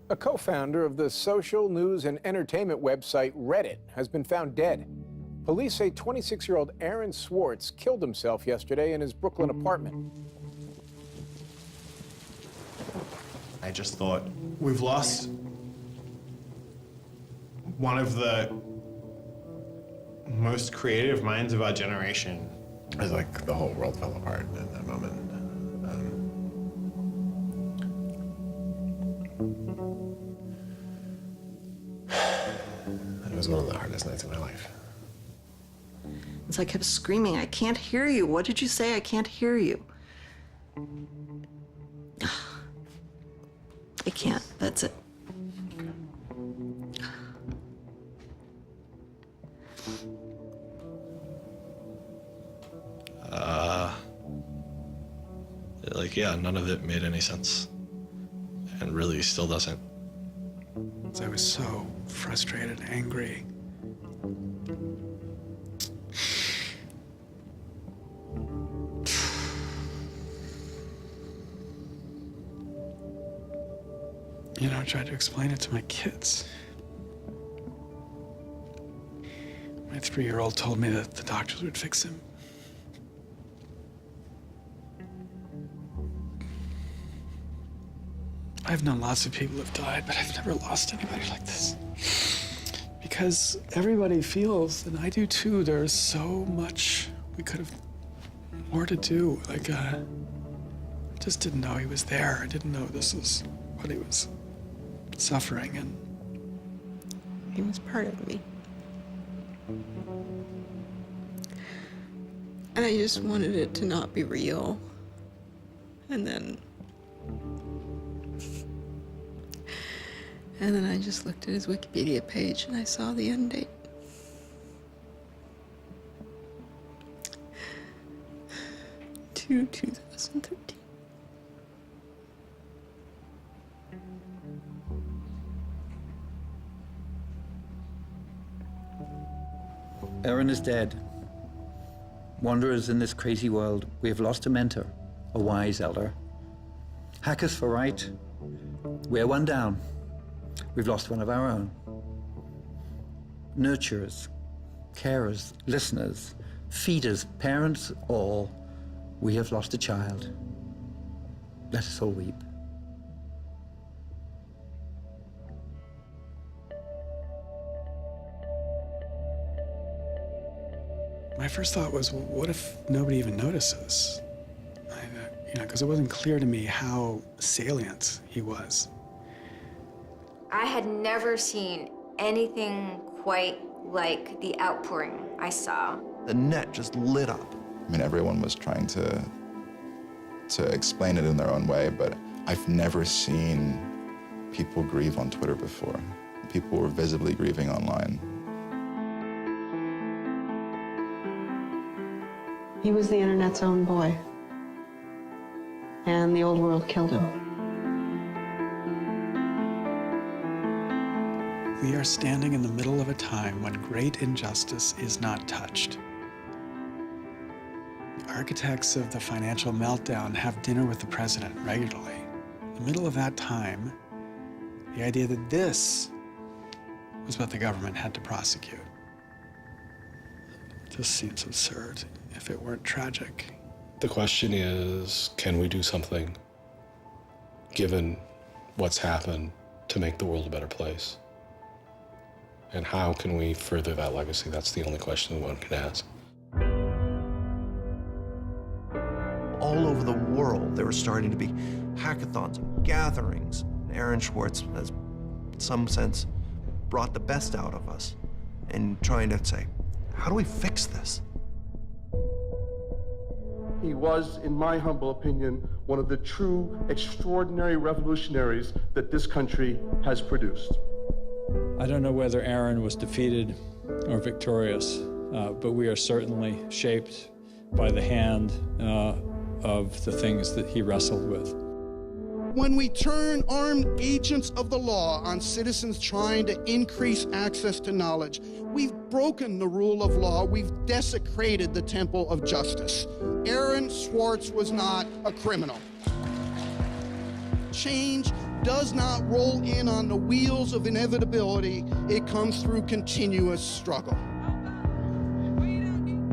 A co-founder of the social news and entertainment website Reddit has been found dead. Police say 26-year-old Aaron Swartz killed himself yesterday in his Brooklyn apartment. I just thought, we've lost one of the most creative minds of our generation. It was like the whole world fell apart in that moment. It was one of the hardest nights of my life. As I kept screaming, I can't hear you. What did you say? I can't hear you. I can't. That's it. Yeah, none of it made any sense. And really still doesn't. I was so frustrated, angry. You know, I tried to explain it to my kids. My 3-year-old told me that the doctors would fix him. I've known lots of people who've died, but I've never lost anybody like this. Because everybody feels, and I do too, there's so much we could have more to do. Like, I just didn't know he was there. I didn't know this was what he was suffering, and he was part of me. And I just wanted it to not be real. And then I just looked at his Wikipedia page and I saw the end date. To 2013. Aaron is dead. Wanderers in this crazy world, we have lost a mentor, a wise elder. Hackers for right, we're one down. We've lost one of our own. Nurturers, carers, listeners, feeders, parents, all, we have lost a child. Let us all weep. my first thought was, well, what if nobody even notices? You know, because it wasn't clear to me how salient he was. I had never seen anything quite like the outpouring I saw. The net just lit up. I mean, everyone was trying to explain it in their own way, but I've never seen people grieve on Twitter before. People were visibly grieving online. He was the internet's own boy. And the old world killed him. We are standing in the middle of a time when great injustice is not touched. The architects of the financial meltdown have dinner with the president regularly. In the middle of that time, the idea that this was what the government had to prosecute just seems absurd if it weren't tragic. The question is, can we do something, given what's happened, to make the world a better place? And how can we further that legacy? That's the only question one can ask. All over the world, there were starting to be hackathons and gatherings. Aaron Swartz has, in some sense, brought the best out of us in trying to say, how do we fix this? He was, in my humble opinion, one of the true extraordinary revolutionaries that this country has produced. I don't know whether Aaron was defeated or victorious, but we are certainly shaped by the hand of the things that he wrestled with. When we turn armed agents of the law on citizens trying to increase access to knowledge, we've broken the rule of law, we've desecrated the temple of justice. Aaron Swartz was not a criminal. Change does not roll in on the wheels of inevitability, it comes through continuous struggle.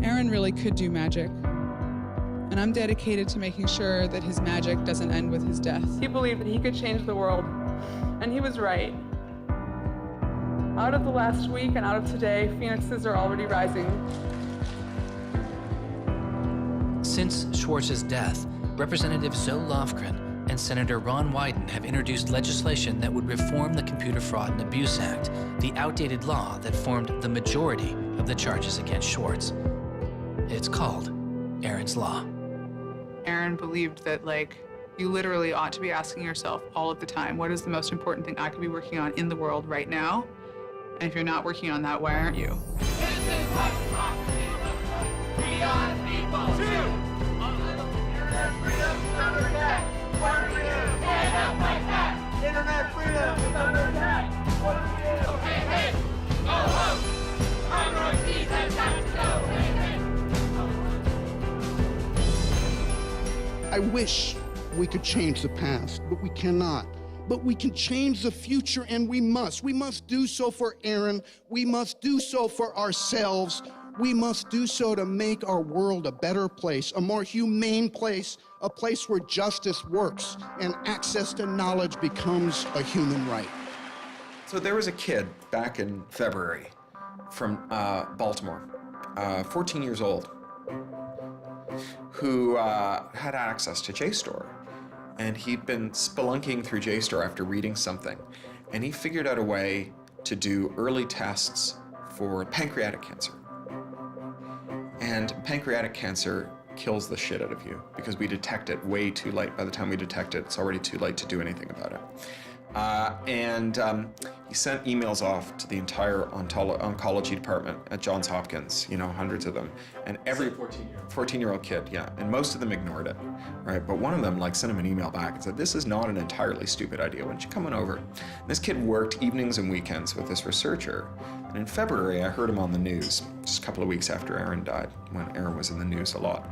Aaron really could do magic. And I'm dedicated to making sure that his magic doesn't end with his death. He believed that he could change the world, and he was right. Out of the last week and out of today, phoenixes are already rising. Since Swartz's death, Representative Zoe Lofgren and Senator Ron Wyden have introduced legislation that would reform the Computer Fraud and Abuse Act, the outdated law that formed the majority of the charges against Swartz. It's called Aaron's Law. Aaron believed that, you literally ought to be asking yourself all of the time, what is the most important thing I could be working on in the world right now? And if you're not working on that, why aren't you? Internet freedom is under attack. What do we do? Hey, hey, go home. Our Northeast has got to go. Hey, hey. I wish we could change the past, but we cannot, but we can change the future, and we must. We must do so for Aaron. We must do so for ourselves. We must do so to make our world a better place, a more humane place, a place where justice works and access to knowledge becomes a human right. So there was a kid back in February from Baltimore, 14 years old, who had access to JSTOR. And he'd been spelunking through JSTOR after reading something. And he figured out a way to do early tests for pancreatic cancer. And pancreatic cancer kills the shit out of you because we detect it way too late. By the time we detect it, it's already too late to do anything about it. He sent emails off to the entire oncology department at Johns Hopkins, you know, hundreds of them. And every 14-year-old kid, yeah. And most of them ignored it, right? But one of them sent him an email back and said, this is not an entirely stupid idea. Why don't you come on over? And this kid worked evenings and weekends with this researcher. And in February, I heard him on the news, just a couple of weeks after Aaron died, when Aaron was in the news a lot.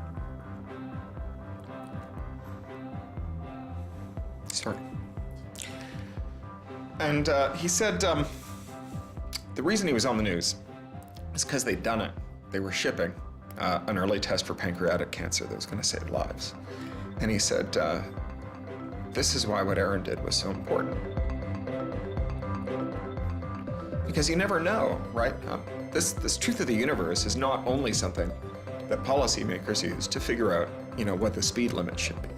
Sorry. And he said the reason he was on the news is because they'd done it. They were shipping an early test for pancreatic cancer that was going to save lives. And he said, this is why what Aaron did was so important. Because you never know, right? This truth of the universe is not only something that policymakers use to figure out, you know, what the speed limit should be.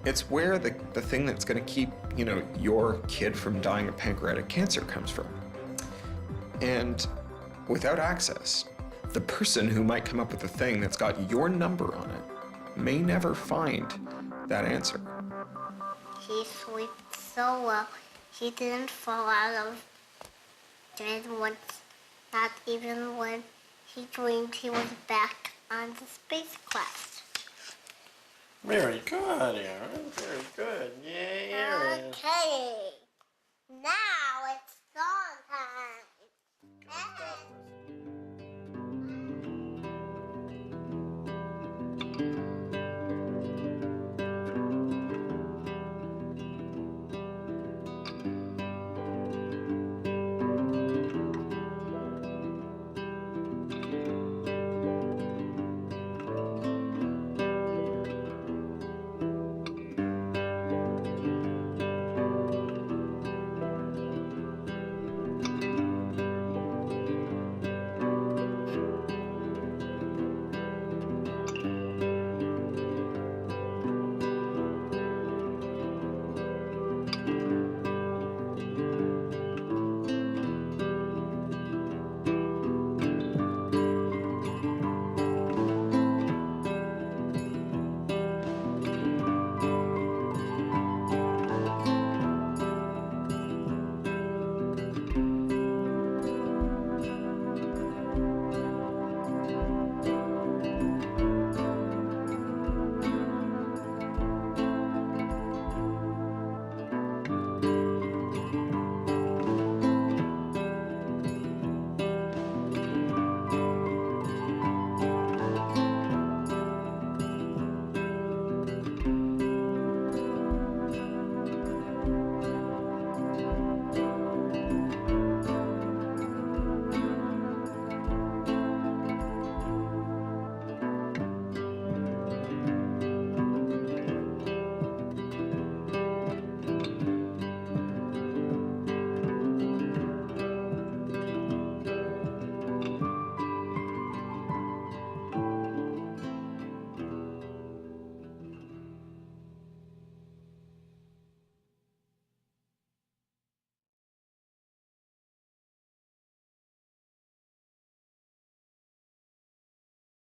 It's where the thing that's going to keep, you know, your kid from dying of pancreatic cancer comes from. And without access, the person who might come up with the thing that's got your number on it may never find that answer. He slept so well, he didn't fall out of bed once, not even when he dreamed he was back on the space quest. Very good, Aaron. Very good. Yay, Aaron. Okay. Now it's song time.